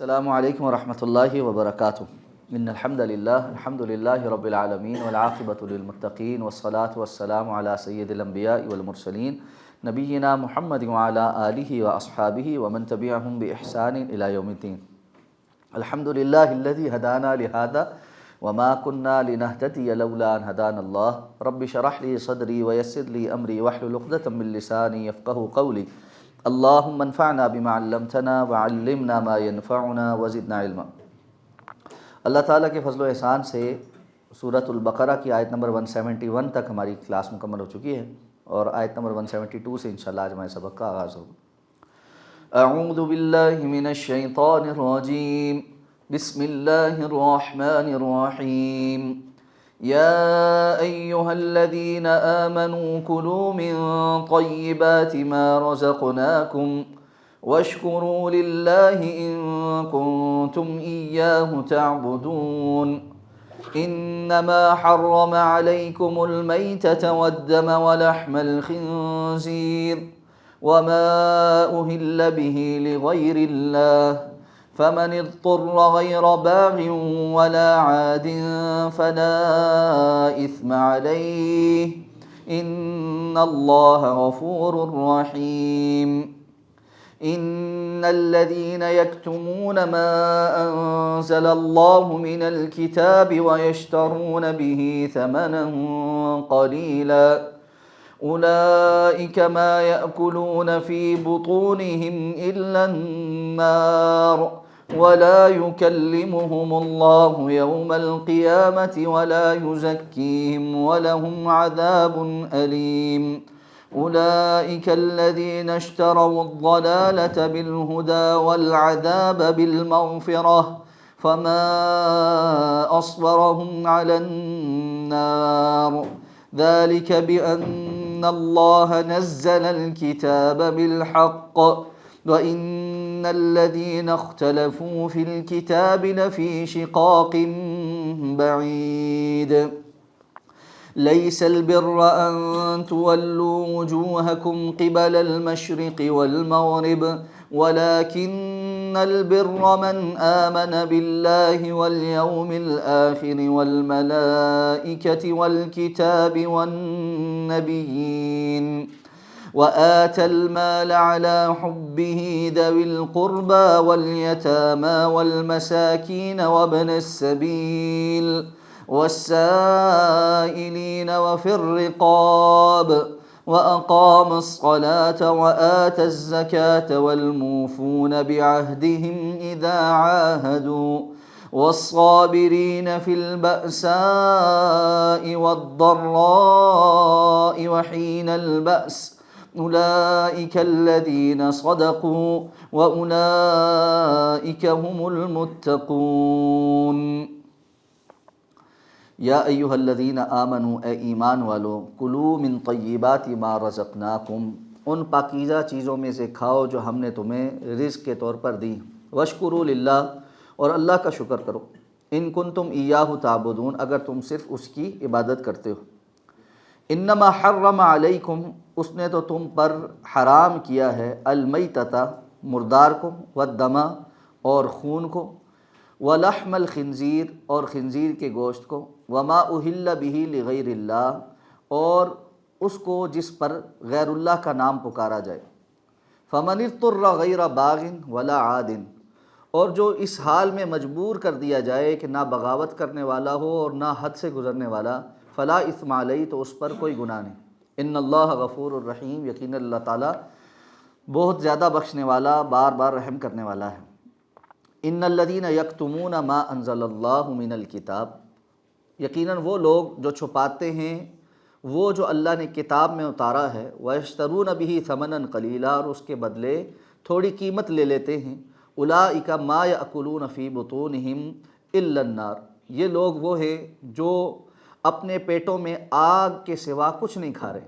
السلام علیکم ورحمۃ اللہ وبرکاتہ۔ ان الحمد للہ رب العالمین والعاقبۃ للمتقین والصلاة والسلام علی سید الانبیاء والمرسلین نبینا محمد وعلی آلہ واصحابہ ومن تبعہم بإحسان الی یوم الدین۔ الحمد للہ الذی ہدانا لہذا وما كنا لنهتدی لولا ان ہدانا اللہ۔ رب اشرح لی صدری ویسر لی امری واحلل عقدۃ من لسانی یفقہوا قولی۔ اللہم انفعنا بما علمتنا وعلمنا ما ينفعنا وزدنا علما۔ اللہ تعالیٰ کے فضل و احسان سے سورۃ البقرہ کی آیت نمبر 171 تک ہماری کلاس مکمل ہو چکی ہے، اور آیت نمبر 172 سے انشاءاللہ آج ہمارے سبق کا آغاز ہوگا۔ اعوذ باللہ من الشیطان الرجیم، بسم اللہ الرحمن الرحیم۔ يا أيها الذين آمنوا كلوا من طيبات ما رزقناكم واشكروا لله إن كنتم إياه تعبدون إنما حرم عليكم الميتة والدم ولحم الخنزير وما أهل به لغير الله فمن اضطر غير باغ ولا عاد فلا إثم عليه إن الله غفور رحيم۔ إن الذين يكتمون ما أنزل الله من الكتاب ويشترون به ثمنا قليلا أولئك ما يأكلون في بطونهم إلا النار ولا يكلمهم الله يوم القيامة ولا يزكيهم ولهم عذاب أليم۔ أولئك الذين اشتروا الضلالة بالهدى والعذاب بالمغفرة فما أصبرهم على النار ذلك بأن الله نزل الكتاب بالحق وإن الذين اختلفوا في الكتاب لفي شقاق بعيد۔ ليس البر أن تولوا وجوهكم قبل المشرق والمغرب ولكن البر من آمن بالله واليوم الآخر والملائكة والكتاب والنبيين وآتى المال على حبه ذوي القربى واليتامى والمساكين وابن السبيل والسائلين وفي الرقاب وأقام الصلاة وآتى الزكاة والموفون بعهدهم إذا عاهدوا والصابرين في البأساء والضراء وحين البأس أولئك الذين صدقوا وأولئك هم المتقون۔ یا ایہا الذین آمنوا، اے ایمان والو، کلوا من طیبات ما رزقناکم، ان پاکیزہ چیزوں میں سے کھاؤ جو ہم نے تمہیں رزق کے طور پر دی، واشکروا للہ، اور اللہ کا شکر کرو، ان کنتم ایاہ تعبدون، اگر تم صرف اس کی عبادت کرتے ہو۔ انما حرم علیکم، اس نے تو تم پر حرام کیا ہے، المیتۃ، مردار کو، والدم، اور خون کو، ولحم الخنزیر، اور خنزیر کے گوشت کو، وما اہل بہ لغیر اللہ، اور اس کو جس پر غیر اللہ کا نام پکارا جائے، فمن اضطر غیر باغ ولا عاد، اور جو اس حال میں مجبور کر دیا جائے کہ نہ بغاوت کرنے والا ہو اور نہ حد سے گزرنے والا، فلا اثم علیہ، تو اس پر کوئی گناہ نہیں۔ ان اللہ غفور الرحیم، یقینا اللہ تعالیٰ بہت زیادہ بخشنے والا، بار بار رحم کرنے والا ہے۔ ان الذین یکتمون ما انزل اللہ من الکتاب، یقیناً وہ لوگ جو چھپاتے ہیں وہ جو اللہ نے کتاب میں اتارا ہے، وَيَشْتَرُونَ بِهِ ثَمَنًا قَلِيلًا، اور اس کے بدلے تھوڑی قیمت لے لیتے ہیں، أُولَئِكَ مَا يَأْكُلُونَ فِي بُطُونِهِمْ إِلَّا النَّارِ، یہ لوگ وہ ہیں جو اپنے پیٹوں میں آگ کے سوا کچھ نہیں کھا رہے۔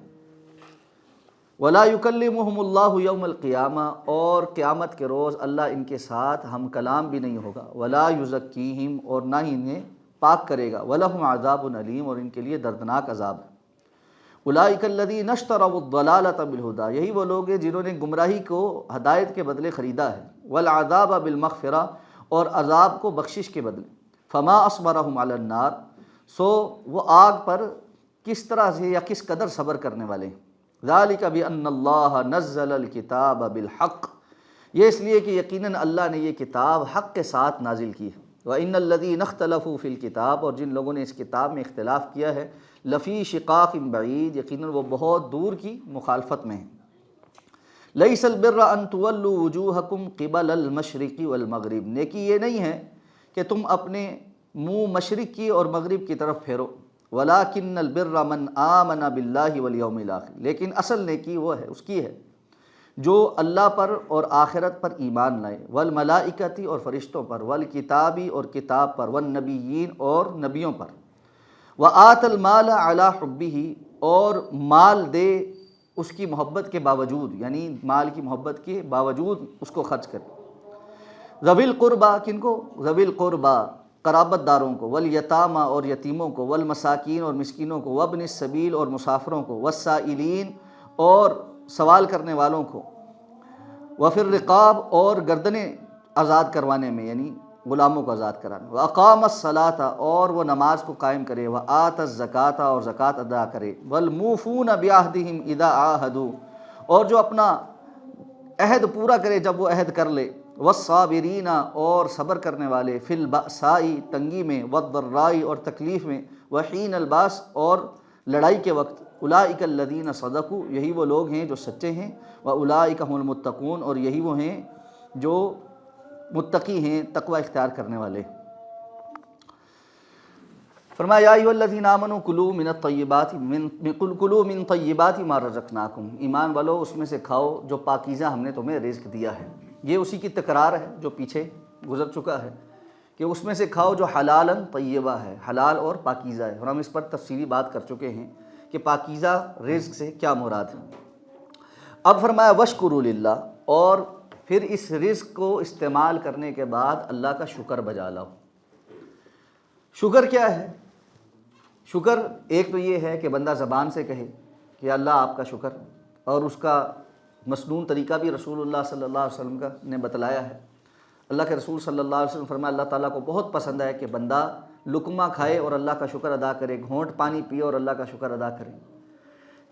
وَلَا يُكَلِّمُهُمُ اللَّهُ يَوْمَ الْقِيَامَةِ، اور قیامت کے روز اللہ ان کے ساتھ ہم کلام بھی نہیں ہوگا، وَلَا يُزَكِّيهِمْ، اور نہ ہی انہیں پاک کرے گا، وَلَهُمْ عَذَابٌ أَلِيمٌ، اور ان کے لیے دردناک عذاب ہے۔ اولئک الذین اشتروا الضلالۃ بالہدیٰ، یہی وہ لوگ ہیں جنہوں نے گمراہی کو ہدایت کے بدلے خریدا ہے، والعذاب بالمغفرہ، اور عذاب کو بخشش کے بدلے۔ فما اصبرہم علی النار، سو وہ آگ پر کس طرح سے یا کس قدر صبر کرنے والے ہیں۔ ذالک بان اللہ نزل الکتاب بالحق، یہ اس لیے کہ یقیناً اللہ نے یہ کتاب حق کے ساتھ نازل کی ہے۔ وَإِنَّ الَّذِينَ اخْتَلَفُوا فِي الْكِتَابِ، اور جن لوگوں نے اس کتاب میں اختلاف کیا ہے، لفی شقاق بعید، یقیناً وہ بہت دور کی مخالفت میں ہیں۔ لَيْسَ الْبِرَّ أَن تُوَلُّوا وُجُوهَكُمْ قِبَلَ الْمَشْرِقِ وَالْمَغْرِبِ، نیکی یہ نہیں ہے کہ تم اپنے منہ مشرق کی اور مغرب کی طرف پھیرو۔ وَلَكِنَّ الْبِرَّ مَنْ آمَنَ بِاللَّهِ وَالْيَوْمِ الْآخِرِ، لیکن اصل نیکی وہ ہے، اس کی ہے جو اللہ پر اور آخرت پر ایمان لائے، والملائکتی اور فرشتوں پر، والکتابی اور کتاب پر، والنبیین اور نبیوں پر، وآت المال علی حبہ، اور مال دے اس کی محبت کے باوجود، یعنی مال کی محبت کے باوجود اس کو خرچ کرے۔ ذوی القربہ، کن کو؟ ذوی القربہ، قرابت داروں کو، والیتامى اور یتیموں کو، والمساکین اور مسکینوں کو، وابن السبیل اور مسافروں کو، والسائلین اور سوال کرنے والوں کو، وفی الرقاب اور گردنیں آزاد کروانے میں، یعنی غلاموں کو آزاد کرانا، واقام الصلاۃ اور وہ نماز کو قائم کرے، وآت الزکاۃ اور زکوٰۃ ادا کرے، والموفون بعہدہم اذا عاہدوا اور جو اپنا عہد پورا کرے جب وہ عہد کر لے، والصابرین اور صبر کرنے والے، فی البأساء تنگی میں، والضراء اور تکلیف میں، وحین الباس اور لڑائی کے وقت، اولئک الذین صدقوا یہی وہ لوگ ہیں جو سچے ہیں، واولئک هم المتقون اور یہی وہ ہیں جو متقی ہیں، تقوی اختیار کرنے والے۔ فرمایا یا ایھا الذین آمنوا کلوا من الطیبات کلوا من طیبات ما رزقناکم، ایمان والو اس میں سے کھاؤ جو پاکیزہ ہم نے تمہیں رزق دیا ہے۔ یہ اسی کی تکرار ہے جو پیچھے گزر چکا ہے کہ اس میں سے کھاؤ جو حلالا طیبہ ہے، حلال اور پاکیزہ ہے، اور ہم اس پر تفصیلی بات کر چکے ہیں کہ پاکیزہ رزق سے کیا مراد ہے۔ اب فرمایا واشکروا للہ، اور پھر اس رزق کو استعمال کرنے کے بعد اللہ کا شکر بجا لاؤ۔ شکر کیا ہے؟ شکر ایک تو یہ ہے کہ بندہ زبان سے کہے کہ اللہ آپ کا شکر، اور اس کا مسنون طریقہ بھی رسول اللہ صلی اللہ علیہ وسلم کا نے بتلایا ہے۔ اللہ کے رسول صلی اللہ علیہ وسلم فرمایا اللہ تعالیٰ کو بہت پسند ہے کہ بندہ لقمہ کھائے اور اللہ کا شکر ادا کرے، گھونٹ پانی پیے اور اللہ کا شکر ادا کرے۔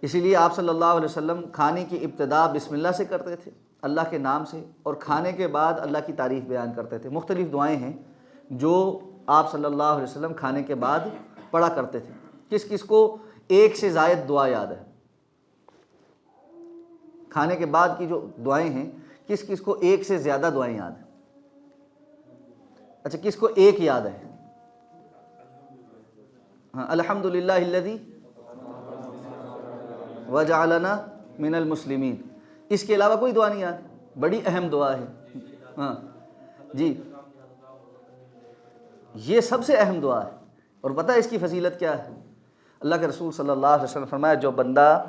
اسی لیے آپ صلی اللہ علیہ وسلم کھانے کی ابتدا بسم اللہ سے کرتے تھے، اللہ کے نام سے، اور کھانے کے بعد اللہ کی تعریف بیان کرتے تھے۔ مختلف دعائیں ہیں جو آپ صلی اللہ علیہ وسلم کھانے کے بعد پڑھا کرتے تھے۔ کس کس کو ایک سے زائد دعا یاد ہے؟ کھانے کے بعد کی جو دعائیں ہیں کس کس کو ایک سے زیادہ دعائیں یاد ہیں؟ اچھا، کس کو ایک یاد ہے؟ ہاں، الحمدللہ الذی وجعلنا من المسلمین۔ اس کے علاوہ کوئی دعا نہیں یاد؟ بڑی اہم دعا ہے۔ ہاں جی، یہ سب سے اہم دعا ہے، اور پتہ ہے اس کی فضیلت کیا ہے؟ اللہ کے رسول صلی اللہ علیہ وسلم فرمایا جو بندہ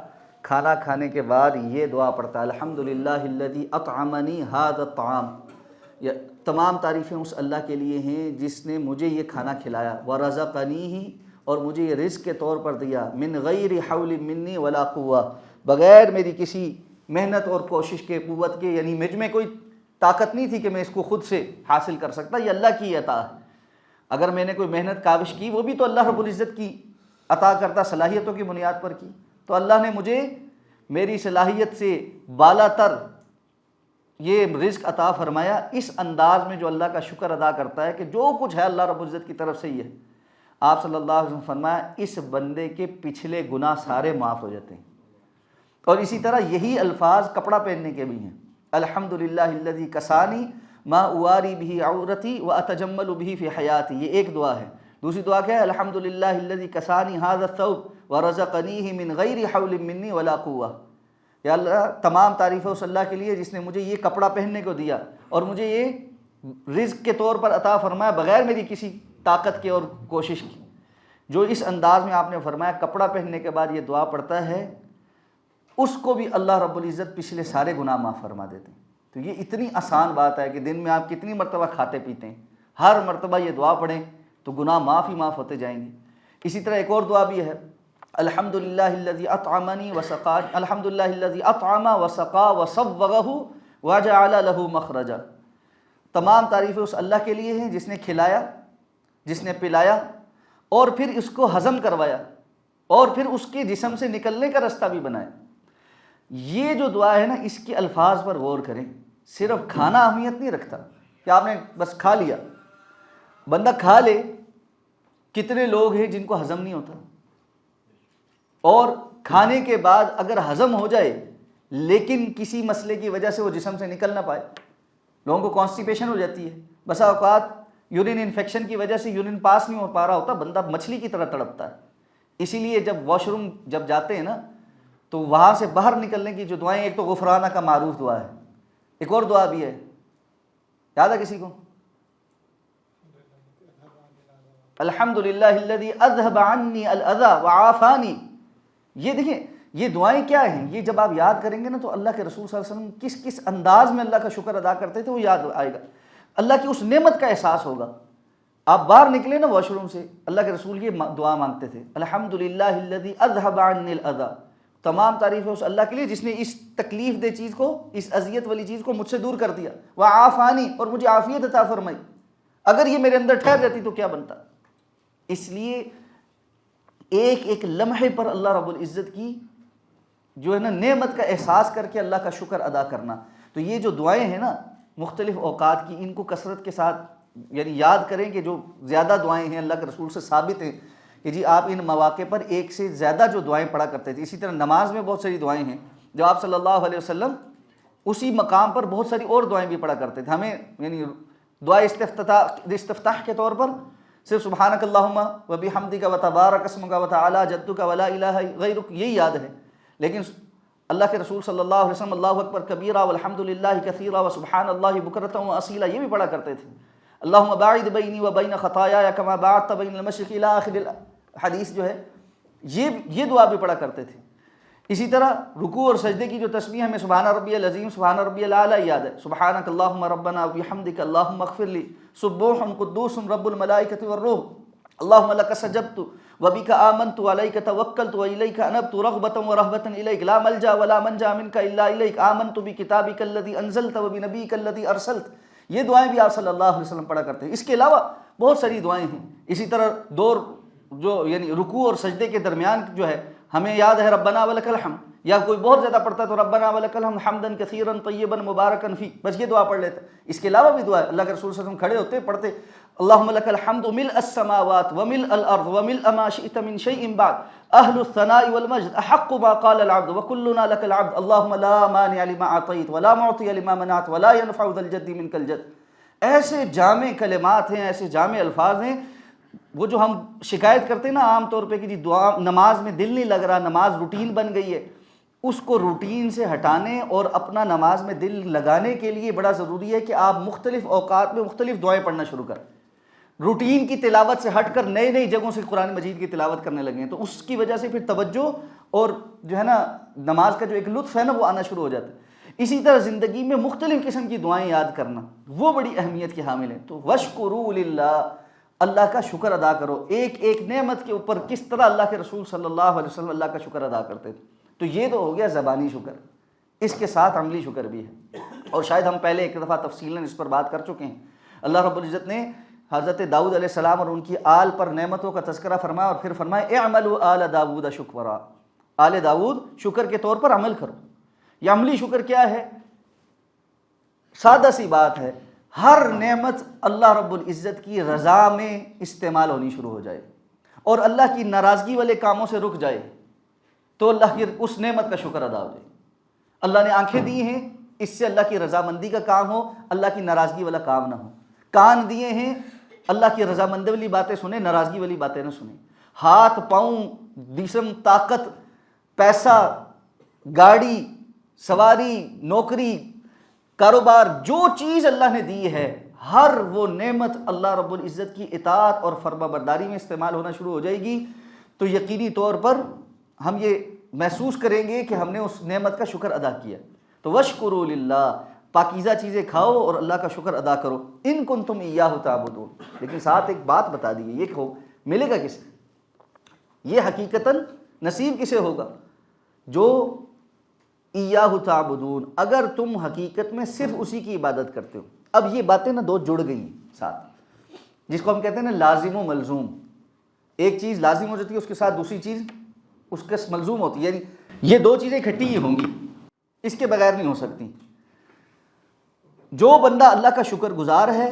کھانا کھانے کے بعد یہ دعا پڑھتا ہے الحمدللہ الذی اطعمنی ھذا الطعام، یہ تمام تعریفیں اس اللہ کے لیے ہیں جس نے مجھے یہ کھانا کھلایا، ورزقنیہ اور مجھے یہ رزق کے طور پر دیا، من غیر حول منی ولا قوہ، بغیر میری کسی محنت اور کوشش کے، قوت کے، یعنی مجھ میں کوئی طاقت نہیں تھی کہ میں اس کو خود سے حاصل کر سکتا، یہ اللہ کی عطا ہے۔ اگر میں نے کوئی محنت کاوش کی وہ بھی تو اللہ رب العزت کی عطا کرتا صلاحیتوں کی بنیاد پر کی، تو اللہ نے مجھے میری صلاحیت سے بالا تر یہ رزق عطا فرمایا۔ اس انداز میں جو اللہ کا شکر ادا کرتا ہے کہ جو کچھ ہے اللہ رب العزت کی طرف سے ہی ہے، آپ صلی اللہ علیہ وسلم فرمایا اس بندے کے پچھلے گناہ سارے معاف ہو جاتے ہیں۔ اور اسی طرح یہی الفاظ کپڑا پہننے کے بھی ہیں، الحمدللہ الذی کسانی ما اواری بہ عورتی واتجمل بہ فی حیاتی، یہ ایک دعا ہے۔ دوسری دعا کیا ہے؟ الحمدللہ الذی کسانی ھذا الثوب ورزقنیہ من غیر حول منی ولا قوہ، یا اللہ تمام تعریف ہے اس اللہ کے لیے جس نے مجھے یہ کپڑا پہننے کو دیا اور مجھے یہ رزق کے طور پر عطا فرمایا بغیر میری کسی طاقت کے اور کوشش کی۔ جو اس انداز میں آپ نے فرمایا کپڑا پہننے کے بعد یہ دعا پڑھتا ہے، اس کو بھی اللہ رب العزت پچھلے سارے گناہ معاف فرما دیتے ہیں۔ تو یہ اتنی آسان بات ہے کہ دن میں آپ کتنی مرتبہ کھاتے پیتے ہیں، ہر مرتبہ یہ دعا پڑھیں تو گناہ معاف ہی معاف ہوتے جائیں گے۔ اسی طرح ایک اور دعا بھی ہے، الحمدللہ الذی اطعمنی وسقا، الحمدللہ الذی اطعم وسقا وصوغہ وجعل لہ مخرجا، تمام تعریفیں اس اللہ کے لیے ہیں جس نے کھلایا، جس نے پلایا اور پھر اس کو ہضم کروایا اور پھر اس کے جسم سے نکلنے کا راستہ بھی بنایا۔ یہ جو دعا ہے نا، اس کے الفاظ پر غور کریں۔ صرف کھانا اہمیت نہیں رکھتا کہ آپ نے بس کھا لیا، بندہ کھا لے، کتنے لوگ ہیں جن کو ہضم نہیں ہوتا، اور کھانے کے بعد اگر ہضم ہو جائے لیکن کسی مسئلے کی وجہ سے وہ جسم سے نکل نہ پائے۔ لوگوں کو کانسٹیپیشن ہو جاتی ہے، بسا اوقات یورین انفیکشن کی وجہ سے یورین پاس نہیں ہو پا رہا ہوتا، بندہ مچھلی کی طرح تڑپتا ہے۔ اسی لیے جب واش روم جب جاتے ہیں نا تو وہاں سے باہر نکلنے کی جو دعائیں، ایک تو غفرانہ کا معروف دعا ہے، ایک اور دعا بھی ہے، یاد ہے کسی کو؟ الحمدللہ الذی اذھب عنی الاذی وعافانی۔ یہ دیکھیں یہ دعائیں کیا ہیں، یہ جب آپ یاد کریں گے نا تو اللہ کے رسول صلی اللہ علیہ وسلم کس کس انداز میں اللہ کا شکر ادا کرتے تھے وہ یاد آئے گا، اللہ کی اس نعمت کا احساس ہوگا۔ آپ باہر نکلے نا واش روم سے، اللہ کے رسول یہ دعا مانگتے تھے، الحمدللہ الذی اذھب عنی الاذی، تمام تعریف ہے اس اللہ کے لیے جس نے اس تکلیف دہ چیز کو، اس اذیت والی چیز کو مجھ سے دور کر دیا، وعافانی، اور مجھے عافیت عطا فرمائی۔ اگر یہ میرے اندر ٹھہر جاتی تو کیا بنتا۔ اس لیے ایک ایک لمحے پر اللہ رب العزت کی جو ہے نا نعمت کا احساس کر کے اللہ کا شکر ادا کرنا۔ تو یہ جو دعائیں ہیں نا مختلف اوقات کی، ان کو کثرت کے ساتھ یعنی یاد کریں کہ جو زیادہ دعائیں ہیں اللہ کے رسول سے ثابت ہیں کہ جی آپ ان مواقع پر ایک سے زیادہ جو دعائیں پڑھا کرتے تھے۔ اسی طرح نماز میں بہت ساری دعائیں ہیں جو آپ صلی اللہ علیہ وسلم اسی مقام پر بہت ساری اور دعائیں بھی پڑھا کرتے تھے۔ ہمیں یعنی دعا استفتاح کے طور پر صرف سبحانک اللہم و بحمدک و تبارک اسمک و تعالی جدک و لا الہ غیرک یہی یاد ہے، لیکن اللہ کے رسول صلی اللہ علیہ وسلم اللہ اکبر کبیرہ والحمدللہ کثیرہ و سبحان اللہ بکرۃ و اصیلا یہ بھی پڑھا کرتے تھے۔ اللہم باعد بینی و بین خطایایا کما باعدت بین المشرق الی آخر الحدیث جو ہے یہ دعا بھی پڑھا کرتے تھے۔ اسی طرح رکوع اور سجدے کی جو تسبیح ہمیں سبحان ربی العظیم سبحان ربی الاعلی یاد ہے، سبحانک اللہم ربنا وبحمدک اللہم اغفر لی سبوح قدوس رب الملائکۃ والروح اللہم لک سجدت وبک آمنت وعلیک توکلت والیک انبت رغبۃ ورہبۃ الیک لا ملجا ولا منجا منک الا الیک آمنت بکتابک الذی انزلت وبنبیک الذی ارسلت۔ یہ دعائیں بھی آپ صلی اللہ علیہ وسلم پڑھا کرتے ہیں۔ اس کے علاوہ بہت ساری دعائیں ہیں۔ اسی طرح دور جو یعنی رکوع اور سجدے کے درمیان جو ہے ہمیں یاد ہے ربنا ولک الحمد، یا کوئی بہت زیادہ پڑھتا ہے تو ربنا ولک الحمد حمدا کثیرا طیبا مبارکا فی، بس یہ دعا پڑھ لیتا ہے۔ اس کے علاوہ بھی دعا ہے، اللہ کے رسول صلی اللہ علیہ وسلم کھڑے ہوتے پڑھتے اللہم لک الحمد ملء السماوات وملء الارض وملء ما شئت من شیء بعد اہل الثناء والمجد احق ما قال العبد وکلنا لک العبد اللہم لا مانع لما اعطیت ولا معطی لما منعت ولا ينفع ذا الجد منک الجد۔ ایسے جامع کلمات ہیں، ایسے جامع الفاظ ہیں، وہ جو ہم شکایت کرتے ہیں نا عام طور پہ کہ جی دعا نماز میں دل نہیں لگ رہا، نماز روٹین بن گئی ہے، اس کو روٹین سے ہٹانے اور اپنا نماز میں دل لگانے کے لیے بڑا ضروری ہے کہ آپ مختلف اوقات میں مختلف دعائیں پڑھنا شروع کریں۔ روٹین کی تلاوت سے ہٹ کر نئی نئی جگہوں سے قرآن مجید کی تلاوت کرنے لگیں تو اس کی وجہ سے پھر توجہ اور جو ہے نا نماز کا جو ایک لطف ہے نا وہ آنا شروع ہو جاتا ہے۔ اسی طرح زندگی میں مختلف قسم کی دعائیں یاد کرنا وہ بڑی اہمیت کی حامل ہیں۔ تو وشکروا للہ، اللہ کا شکر ادا کرو۔ ایک ایک نعمت کے اوپر کس طرح اللہ کے رسول صلی اللہ علیہ وسلم اللہ کا شکر ادا کرتے تھے۔ تو یہ تو ہو گیا زبانی شکر، اس کے ساتھ عملی شکر بھی ہے، اور شاید ہم پہلے ایک دفعہ تفصیلاً اس پر بات کر چکے ہیں۔ اللہ رب العزت نے حضرت داؤد علیہ السلام اور ان کی آل پر نعمتوں کا تذکرہ فرمایا اور پھر فرمایا اعملوا آل داؤد شکرا، آل داؤد شکر کے طور پر عمل کرو۔ یہ عملی شکر کیا ہے؟ سادہ سی بات ہے، ہر نعمت اللہ رب العزت کی رضا میں استعمال ہونی شروع ہو جائے اور اللہ کی ناراضگی والے کاموں سے رک جائے تو اللہ کی اس نعمت کا شکر ادا ہو جائے۔ اللہ نے آنکھیں دی ہیں، اس سے اللہ کی رضامندی کا کام ہو، اللہ کی ناراضگی والا کام نہ ہو۔ کان دیے ہیں، اللہ کی رضامندی والی باتیں سنیں، ناراضگی والی باتیں نہ سنیں۔ ہاتھ، پاؤں، جسم، طاقت، پیسہ، گاڑی، سواری، نوکری، کاروبار، جو چیز اللہ نے دی ہے ہر وہ نعمت اللہ رب العزت کی اطاعت اور فرما برداری میں استعمال ہونا شروع ہو جائے گی تو یقینی طور پر ہم یہ محسوس کریں گے کہ ہم نے اس نعمت کا شکر ادا کیا۔ تو وشکروا للہ، پاکیزہ چیزیں کھاؤ اور اللہ کا شکر ادا کرو، ان کنتم ایاہ تعبدون۔ لیکن ساتھ ایک بات بتا دی، یہ کہ ملے گا کس سے؟ یہ حقیقتاً نصیب کسے ہوگا؟ جو ایاہ تعبدون، اگر تم حقیقت میں صرف اسی کی عبادت کرتے ہو۔ اب یہ باتیں نا دو جڑ گئی ہیں ساتھ، جس کو ہم کہتے ہیں نا لازم و ملزوم۔ ایک چیز لازم ہو جاتی ہے، اس کے ساتھ دوسری چیز اس کے ملزوم ہوتی ہے، یعنی یہ دو چیزیں اکٹھی ہی ہوں گی، اس کے بغیر نہیں ہو سکتی۔ جو بندہ اللہ کا شکر گزار ہے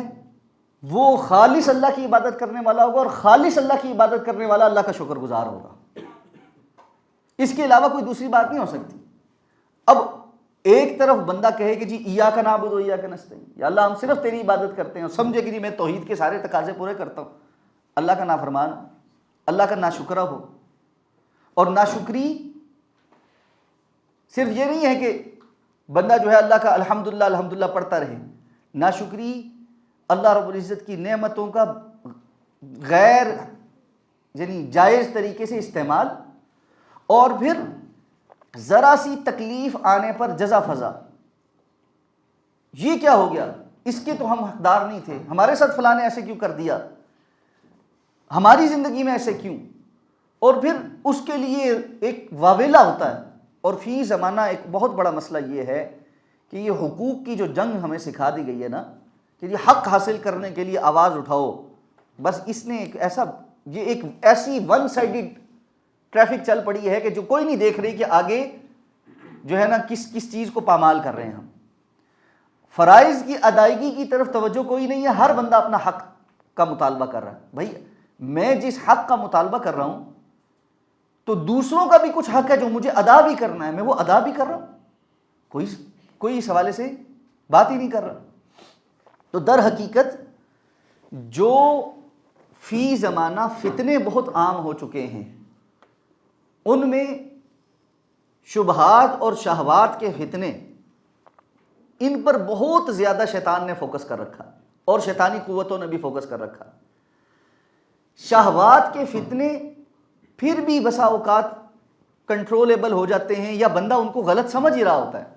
وہ خالص اللہ کی عبادت کرنے والا ہوگا، اور خالص اللہ کی عبادت کرنے والا اللہ کا شکر گزار ہوگا، اس کے علاوہ کوئی دوسری بات نہیں ہو سکتی۔ اب ایک طرف بندہ کہے کہ جی ایاک نعبد و ایاک نستعین، یا اللہ ہم صرف تیری عبادت کرتے ہیں، اور سمجھے کہ جی میں توحید کے سارے تقاضے پورے کرتا ہوں، اللہ کا نافرمان، اللہ کا ناشکرہ ہو۔ اور ناشکری صرف یہ نہیں ہے کہ بندہ جو ہے اللہ کا الحمدللہ الحمدللہ پڑھتا رہے، ناشکری اللہ رب العزت کی نعمتوں کا غیر یعنی جائز طریقے سے استعمال، اور پھر ذرا سی تکلیف آنے پر جزا فضا، یہ کیا ہو گیا، اس کے تو ہم حقدار نہیں تھے، ہمارے ساتھ فلاں نے ایسے کیوں کر دیا، ہماری زندگی میں ایسے کیوں، اور پھر اس کے لیے ایک واویلا ہوتا ہے۔ اور فی زمانہ ایک بہت بڑا مسئلہ یہ ہے کہ یہ حقوق کی جو جنگ ہمیں سکھا دی گئی ہے نا، کہ یہ حق حاصل کرنے کے لیے آواز اٹھاؤ، بس اس نے ایک ایسی ون سائیڈڈ ٹریفک چل پڑی ہے کہ جو کوئی نہیں دیکھ رہی کہ آگے جو ہے نا کس چیز کو پامال کر رہے ہیں ہم۔ فرائض کی ادائیگی کی طرف توجہ کوئی نہیں ہے، ہر بندہ اپنا حق کا مطالبہ کر رہا ہے۔ بھائی میں جس حق کا مطالبہ کر رہا ہوں تو دوسروں کا بھی کچھ حق ہے جو مجھے ادا بھی کرنا ہے، میں وہ ادا بھی کر رہا ہوں، کوئی اس حوالے سے بات ہی نہیں کر رہا۔ تو در حقیقت جو فی زمانہ فتنے بہت عام ہو چکے ہیں، ان میں شبہات اور شہوات کے فتنے، ان پر بہت زیادہ شیطان نے فوکس کر رکھا، اور شیطانی قوتوں نے بھی فوکس کر رکھا۔ شہوات کے فتنے پھر بھی بسا اوقات کنٹرولیبل ہو جاتے ہیں، یا بندہ ان کو غلط سمجھ ہی رہا ہوتا ہے۔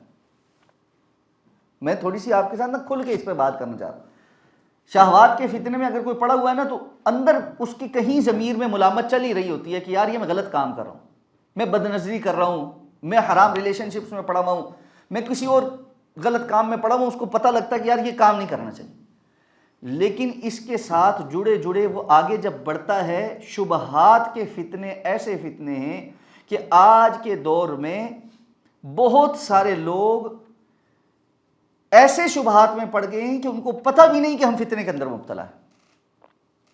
میں تھوڑی سی آپ کے ساتھ نا کھل کے اس پہ بات کرنا چاہ رہا ہوں۔ شہوات کے فتنے میں اگر کوئی پڑا ہوا ہے نا، تو اندر اس کی کہیں ضمیر میں ملامت چل ہی رہی ہوتی ہے کہ یار یہ میں غلط کام کر رہا ہوں، میں بد نظری کر رہا ہوں، میں حرام ریلیشن شپس میں پڑا ہوا ہوں، میں کسی اور غلط کام میں پڑا ہوا ہوں، اس کو پتہ لگتا ہے کہ یار یہ کام نہیں کرنا چاہیے، لیکن اس کے ساتھ جڑے جڑے وہ آگے جب بڑھتا ہے، شبہات کے فتنے ایسے فتنے ہیں کہ آج کے دور میں بہت سارے لوگ ایسے شبہات میں پڑ گئے ہیں کہ ان کو پتہ بھی نہیں کہ ہم فتنے کے اندر مبتلا ہیں۔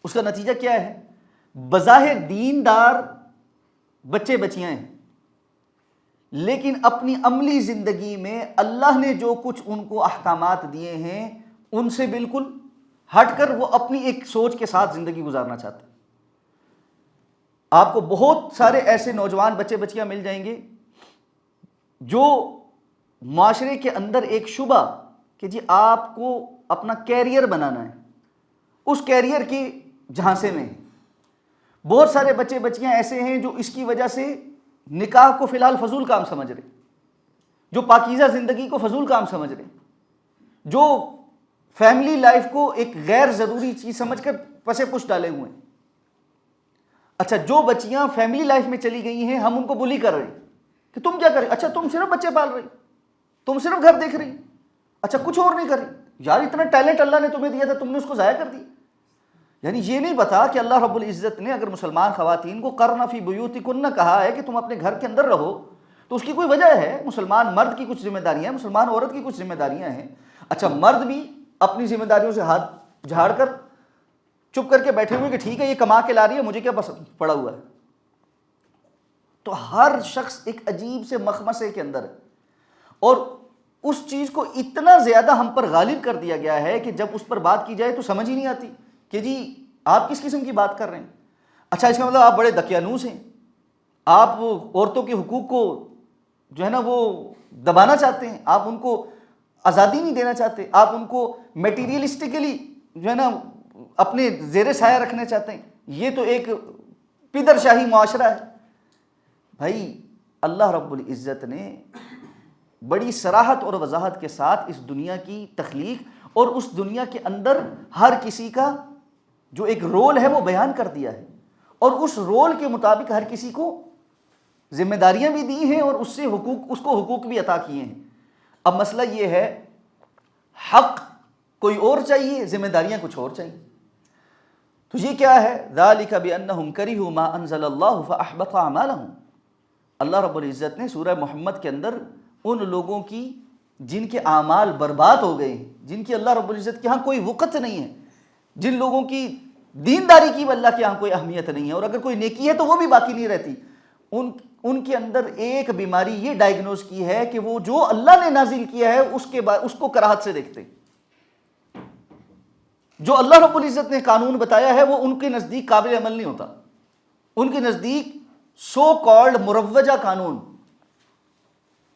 اس کا نتیجہ کیا ہے؟ بظاہر دیندار بچے بچیاں ہیں، لیکن اپنی عملی زندگی میں اللہ نے جو کچھ ان کو احکامات دیے ہیں ان سے بالکل ہٹ کر وہ اپنی ایک سوچ کے ساتھ زندگی گزارنا چاہتے ہیں۔ آپ کو بہت سارے ایسے نوجوان بچے بچیاں مل جائیں گے جو معاشرے کے اندر ایک شبہ کہ جی آپ کو اپنا کیریئر بنانا ہے، اس کیریئر کے جھانسے میں ہیں۔ بہت سارے بچے بچیاں ایسے ہیں جو اس کی وجہ سے نکاح کو فی الحال فضول کام سمجھ رہے، جو پاکیزہ زندگی کو فضول کام سمجھ رہے، جو فیملی لائف کو ایک غیر ضروری چیز سمجھ کر پسے پش ڈالے ہوئے ہیں۔ اچھا، جو بچیاں فیملی لائف میں چلی گئی ہیں، ہم ان کو بلی کر رہے ہیں کہ تم کیا کر رہے، اچھا تم صرف بچے پال رہی، تم صرف گھر دیکھ رہی، اچھا کچھ اور نہیں کر رہی، یار اتنا ٹیلنٹ اللہ نے تمہیں دیا تھا، تم نے اس کو ضائع کر دیا۔ یعنی یہ نہیں پتا کہ اللہ رب العزت نے اگر مسلمان خواتین کو قرن فی بیوتکن کہا ہے کہ تم اپنے گھر کے اندر رہو، تو اس کی کوئی وجہ ہے۔ مسلمان مرد کی کچھ ذمہ داریاں ہیں، مسلمان عورت کی کچھ ذمہ داریاں ہیں۔ اچھا مرد بھی اپنی ذمہ داریوں سے ہاتھ جھاڑ کر چپ کر کے بیٹھے ہوئے کہ ٹھیک ہے یہ کما کے لا رہی ہے، مجھے کیا پڑا ہوا ہے۔ تو ہر شخص ایک عجیب سے مخمصے کے اندر ہے، اور اس چیز کو اتنا زیادہ ہم پر غالب کر دیا گیا ہے کہ جب اس پر بات کی جائے تو سمجھ ہی نہیں آتی کہ جی آپ کس قسم کی بات کر رہے ہیں۔ اچھا اس کا مطلب آپ بڑے دقیانوس ہیں، آپ عورتوں کے حقوق کو جو ہے نا وہ دبانا چاہتے ہیں، آپ ان کو آزادی نہیں دینا چاہتے، آپ ان کو میٹیریلسٹکلی جو ہے نا اپنے زیر سایہ رکھنا چاہتے ہیں۔ یہ تو ایک پدر شاہی معاشرہ ہے۔ بھائی اللہ رب العزت نے بڑی صراحت اور وضاحت کے ساتھ اس دنیا کی تخلیق اور اس دنیا کے اندر ہر کسی کا جو ایک رول ہے وہ بیان کر دیا ہے، اور اس رول کے مطابق ہر کسی کو ذمہ داریاں بھی دی ہیں اور اس کو حقوق بھی عطا کیے ہیں۔ اب مسئلہ یہ ہے حق کوئی اور چاہیے، ذمہ داریاں کچھ اور چاہیے۔ تو یہ کیا ہے؟ ذالک بانہم کرہوا ما انزل اللہ فاحبط اعمالہم۔ اللہ رب العزت نے سورہ محمد کے اندر ان لوگوں کی جن کے اعمال برباد ہو گئے ہیں، جن کی اللہ رب العزت کے ہاں کوئی وقت نہیں ہے، جن لوگوں کی دینداری کی اللہ کے ہاں کوئی اہمیت نہیں ہے، اور اگر کوئی نیکی ہے تو وہ بھی باقی نہیں رہتی، ان کے اندر ایک بیماری یہ ڈائگنوز کی ہے کہ وہ جو اللہ نے نازل کیا ہے اس کو کراہت سے دیکھتے، جو اللہ رب العزت نے قانون بتایا ہے وہ ان کے نزدیک قابل عمل نہیں ہوتا، ان کے نزدیک سو کالڈ مروجہ قانون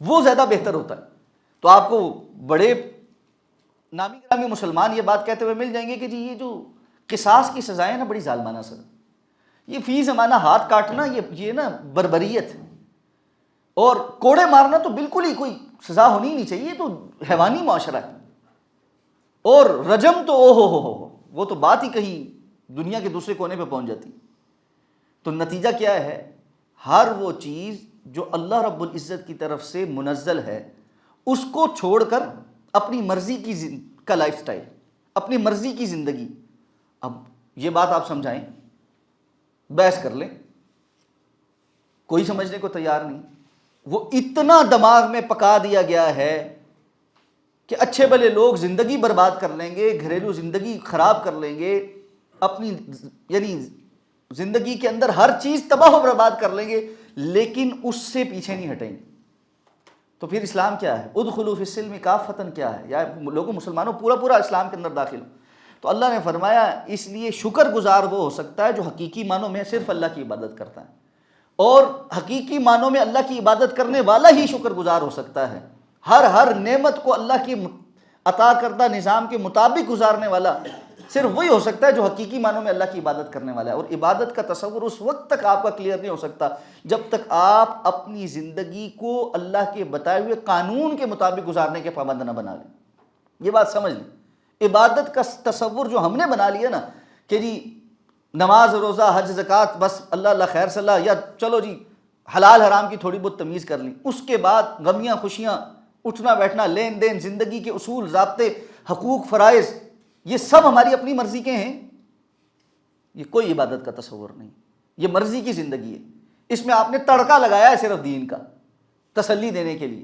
وہ زیادہ بہتر ہوتا ہے۔ تو آپ کو بڑے نامی گرامی مسلمان یہ بات کہتے ہوئے مل جائیں گے کہ جی یہ جو قصاص کی سزائیں نا بڑی ظالمانہ سزا، یہ فی زمانہ ہاتھ کاٹنا یہ نا بربریت ہے، اور کوڑے مارنا تو بالکل ہی کوئی سزا ہونی نہیں چاہیے، تو حیوانی معاشرہ ہے، اور رجم تو او وہ تو بات ہی کہیں دنیا کے دوسرے کونے پہ پہنچ جاتی۔ تو نتیجہ کیا ہے؟ ہر وہ چیز جو اللہ رب العزت کی طرف سے منزل ہے اس کو چھوڑ کر اپنی مرضی کا لائف سٹائل، اپنی مرضی کی زندگی۔ اب یہ بات آپ سمجھائیں، بحث کر لیں، کوئی سمجھنے کو تیار نہیں۔ وہ اتنا دماغ میں پکا دیا گیا ہے کہ اچھے بھلے لوگ زندگی برباد کر لیں گے، گھریلو زندگی خراب کر لیں گے، اپنی یعنی زندگی کے اندر ہر چیز تباہ و برباد کر لیں گے، لیکن اس سے پیچھے نہیں ہٹیں گے۔ تو پھر اسلام کیا ہے؟ ادخلوا فی السلم کافۃ کیا ہے؟ یا لوگوں مسلمانوں پورا اسلام کے اندر داخل ہو۔ تو اللہ نے فرمایا اس لیے شکر گزار وہ ہو سکتا ہے جو حقیقی معنوں میں صرف اللہ کی عبادت کرتا ہے، اور حقیقی معنوں میں اللہ کی عبادت کرنے والا ہی شکر گزار ہو سکتا ہے۔ ہر نعمت کو اللہ کی عطا کردہ نظام کے مطابق گزارنے والا صرف وہی ہو سکتا ہے جو حقیقی معنوں میں اللہ کی عبادت کرنے والا ہے۔ اور عبادت کا تصور اس وقت تک آپ کا کلیئر نہیں ہو سکتا جب تک آپ اپنی زندگی کو اللہ کے بتائے ہوئے قانون کے مطابق گزارنے کے پابند نہ بنا لیں۔ یہ بات سمجھ لیں، عبادت کا تصور جو ہم نے بنا لیا نا کہ جی نماز روزہ حج زکوٰۃ بس اللہ اللہ خیر صلاح، یا چلو جی حلال حرام کی تھوڑی بہت تمیز کر لیں، اس کے بعد غمیاں خوشیاں، اٹھنا بیٹھنا، لین دین، زندگی کے اصول ضابطے، حقوق فرائض، یہ سب ہماری اپنی مرضی کے ہیں، یہ کوئی عبادت کا تصور نہیں، یہ مرضی کی زندگی ہے۔ اس میں آپ نے تڑکا لگایا ہے صرف دین کا تسلی دینے کے لیے۔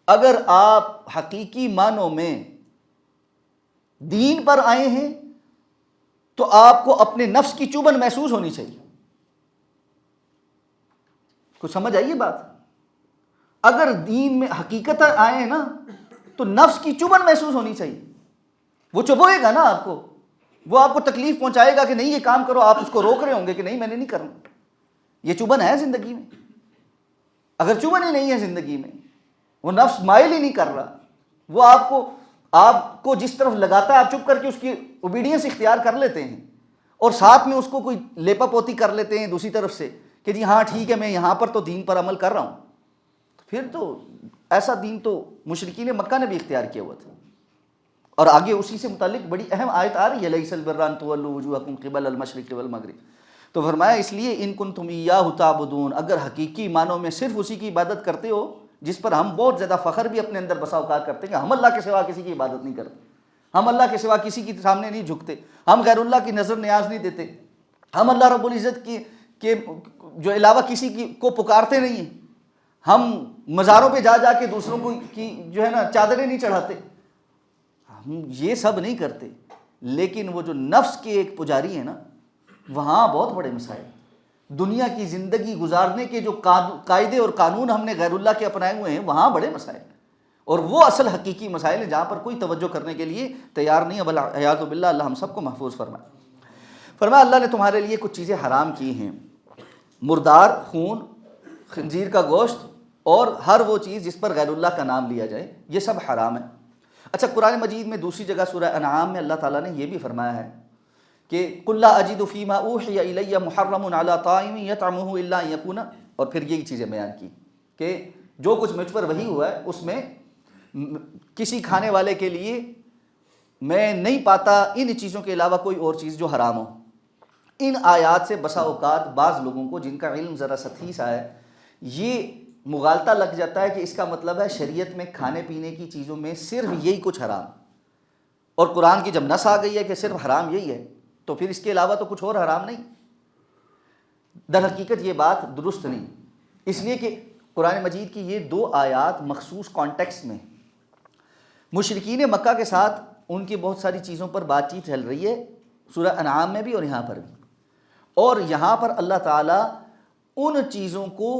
اگر آپ حقیقی معنوں میں دین پر آئے ہیں تو آپ کو اپنے نفس کی چبھن محسوس ہونی چاہیے۔ کچھ سمجھ آئیے بات؟ اگر دین میں حقیقت آئے ہیں نا تو نفس کی چبھن محسوس ہونی چاہیے۔ وہ چبھوئے گا نا آپ کو، وہ آپ کو تکلیف پہنچائے گا کہ نہیں یہ کام کرو، آپ اس کو روک رہے ہوں گے کہ نہیں میں نے نہیں کرنا۔ یہ چبھن ہے زندگی میں؟ اگر چبھن ہی نہیں ہے زندگی میں، وہ نفس مائل ہی نہیں کر رہا، وہ آپ کو جس طرف لگاتا ہے آپ چپ کر کے اس کی اوبیڈینس اختیار کر لیتے ہیں، اور ساتھ میں اس کو کوئی لیپا پوتی کر لیتے ہیں دوسری طرف سے کہ جی ہاں ٹھیک ہے میں یہاں پر تو دین پر عمل کر رہا ہوں، پھر تو ایسا دین تو مشرکین مکہ نے بھی اختیار کیا ہوا تھا۔ اور آگے اسی سے متعلق بڑی اہم آیت آ رہی ہے، لیس البر ان تولوا وجوہکم قبل المشرق والمغرب۔ تو فرمایا اس لیے ان کنتم ایاہ تعبدون، اگر حقیقی معنوں میں صرف اسی کی عبادت کرتے ہو، جس پر ہم بہت زیادہ فخر بھی اپنے اندر بسا اوقات کرتے ہیں کہ ہم اللہ کے سوا کسی کی عبادت نہیں کرتے، ہم اللہ کے سوا کسی کے سامنے نہیں جھکتے، ہم غیر اللہ کی نظر نیاز نہیں دیتے، ہم اللہ رب العزت کے جو علاوہ کسی کو پکارتے نہیں ہیں، ہم مزاروں پہ جا جا کے دوسروں کو کی جو ہے نا چادریں نہیں چڑھاتے، ہم یہ سب نہیں کرتے، لیکن وہ جو نفس کے ایک پجاری ہیں نا وہاں بہت بڑے مسائل، دنیا کی زندگی گزارنے کے جو قاعدے اور قانون ہم نے غیر اللہ کے اپنائے ہوئے ہیں وہاں بڑے مسائل، اور وہ اصل حقیقی مسائل ہیں جہاں پر کوئی توجہ کرنے کے لیے تیار نہیں ہے۔ والعیاذ باللہ، اللہ ہم سب کو محفوظ فرمائے۔ فرمایا اللہ نے تمہارے لیے کچھ چیزیں حرام کی ہیں، مردار خون، خنزیر کا گوشت، اور ہر وہ چیز جس پر غیر اللہ کا نام لیا جائے، یہ سب حرام ہے۔ اچھا، قرآن مجید میں دوسری جگہ سورہ انعام میں اللہ تعالیٰ نے یہ بھی فرمایا ہے کہ قُل لَا أَجِدُ فِي مَا أُوحِيَ إِلَيَّ مُحَرَّمٌ عَلَىٰ طَاعِمٍ يَطْعَمُهُ إِلَّا أَن يَكُونَ، اور پھر یہی چیزیں بیان کی کہ جو کچھ مجھ پر وحی ہوا ہے اس میں کسی کھانے والے کے لیے میں نہیں پاتا ان چیزوں کے علاوہ کوئی اور چیز جو حرام ہو۔ ان آیات سے بسا اوقات بعض لوگوں کو جن کا علم ذرا سطحی سا ہے یہ مغالطہ لگ جاتا ہے کہ اس کا مطلب ہے شریعت میں کھانے پینے کی چیزوں میں صرف یہی کچھ حرام، اور قرآن کی جب نص آ گئی ہے کہ صرف حرام یہی ہے تو پھر اس کے علاوہ تو کچھ اور حرام نہیں۔ در حقیقت یہ بات درست نہیں، اس لیے کہ قرآن مجید کی یہ دو آیات مخصوص کانٹیکس میں مشرکین مکہ کے ساتھ ان کی بہت ساری چیزوں پر بات چیت چل رہی ہے، سورہ انعام میں بھی اور یہاں پر بھی، اور یہاں پر اللہ تعالیٰ ان چیزوں کو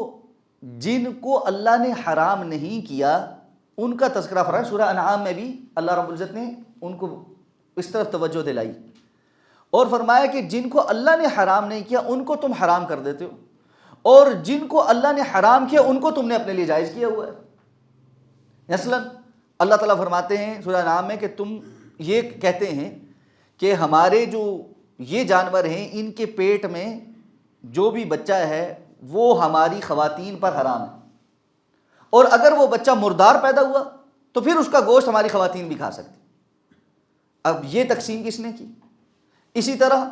جن کو اللہ نے حرام نہیں کیا ان کا تذکرہ فرمایا۔ سورہ انعام میں بھی اللہ رب العزت نے ان کو اس طرف توجہ دلائی اور فرمایا کہ جن کو اللہ نے حرام نہیں کیا ان کو تم حرام کر دیتے ہو، اور جن کو اللہ نے حرام کیا ان کو تم نے اپنے لیے جائز کیا ہوا ہے۔ مثلاً اللہ تعالیٰ فرماتے ہیں سورہ انعام میں کہ تم یہ کہتے ہیں کہ ہمارے جو یہ جانور ہیں ان کے پیٹ میں جو بھی بچہ ہے وہ ہماری خواتین پر حرام ہے، اور اگر وہ بچہ مردار پیدا ہوا تو پھر اس کا گوشت ہماری خواتین بھی کھا سکتی۔ اب یہ تقسیم کس نے کی؟ اسی طرح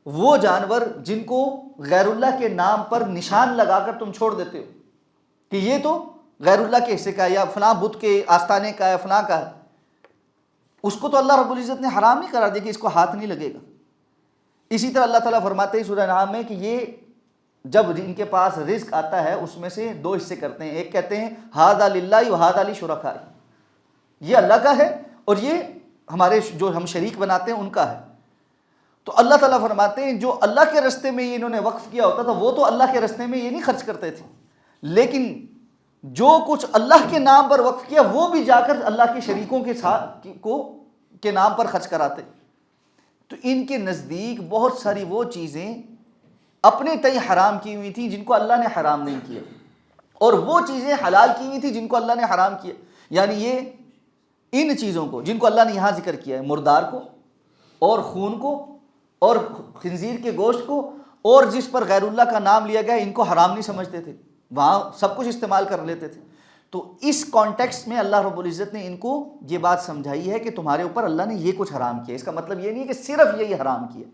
وہ جانور جن کو غیر اللہ کے نام پر نشان لگا کر تم چھوڑ دیتے ہو کہ یہ تو غیر اللہ کے حصے کا ہے یا فلاں بت کے آستانے کا ہے فلاں کا ہے، اس کو تو اللہ رب العزت نے حرام نہیں قرار دیا کہ اس کو ہاتھ نہیں لگے گا۔ اسی طرح اللہ تعالیٰ فرماتے ہیں سورہ انعام میں کہ یہ جب ان کے پاس رزق آتا ہے اس میں سے دو حصے کرتے ہیں، ایک کہتے ہیں ھذا للہ وھذا لشرکائی، یہ اللہ کا ہے اور یہ ہمارے جو ہم شریک بناتے ہیں ان کا ہے۔ تو اللہ تعالیٰ فرماتے ہیں جو اللہ کے راستے میں یہ انہوں نے وقف کیا ہوتا تھا وہ تو اللہ کے راستے میں یہ نہیں خرچ کرتے تھے، لیکن جو کچھ اللہ کے نام پر وقف کیا وہ بھی جا کر اللہ کے شریکوں کے ساتھ کے نام پر خرچ کراتے۔ تو ان کے نزدیک بہت ساری وہ چیزیں اپنے تئیں حرام کی ہوئی تھیں جن کو اللہ نے حرام نہیں کیا، اور وہ چیزیں حلال کی ہوئی تھیں جن کو اللہ نے حرام کیا۔ یعنی یہ ان چیزوں کو جن کو اللہ نے یہاں ذکر کیا ہے، مردار کو اور خون کو اور خنزیر کے گوشت کو، اور جس پر غیر اللہ کا نام لیا گیا ان کو حرام نہیں سمجھتے تھے، وہاں سب کچھ استعمال کر لیتے تھے۔ تو اس کانٹیکسٹ میں اللہ رب العزت نے ان کو یہ بات سمجھائی ہے کہ تمہارے اوپر اللہ نے یہ کچھ حرام کیا، اس کا مطلب یہ نہیں ہے کہ صرف یہی حرام کیا،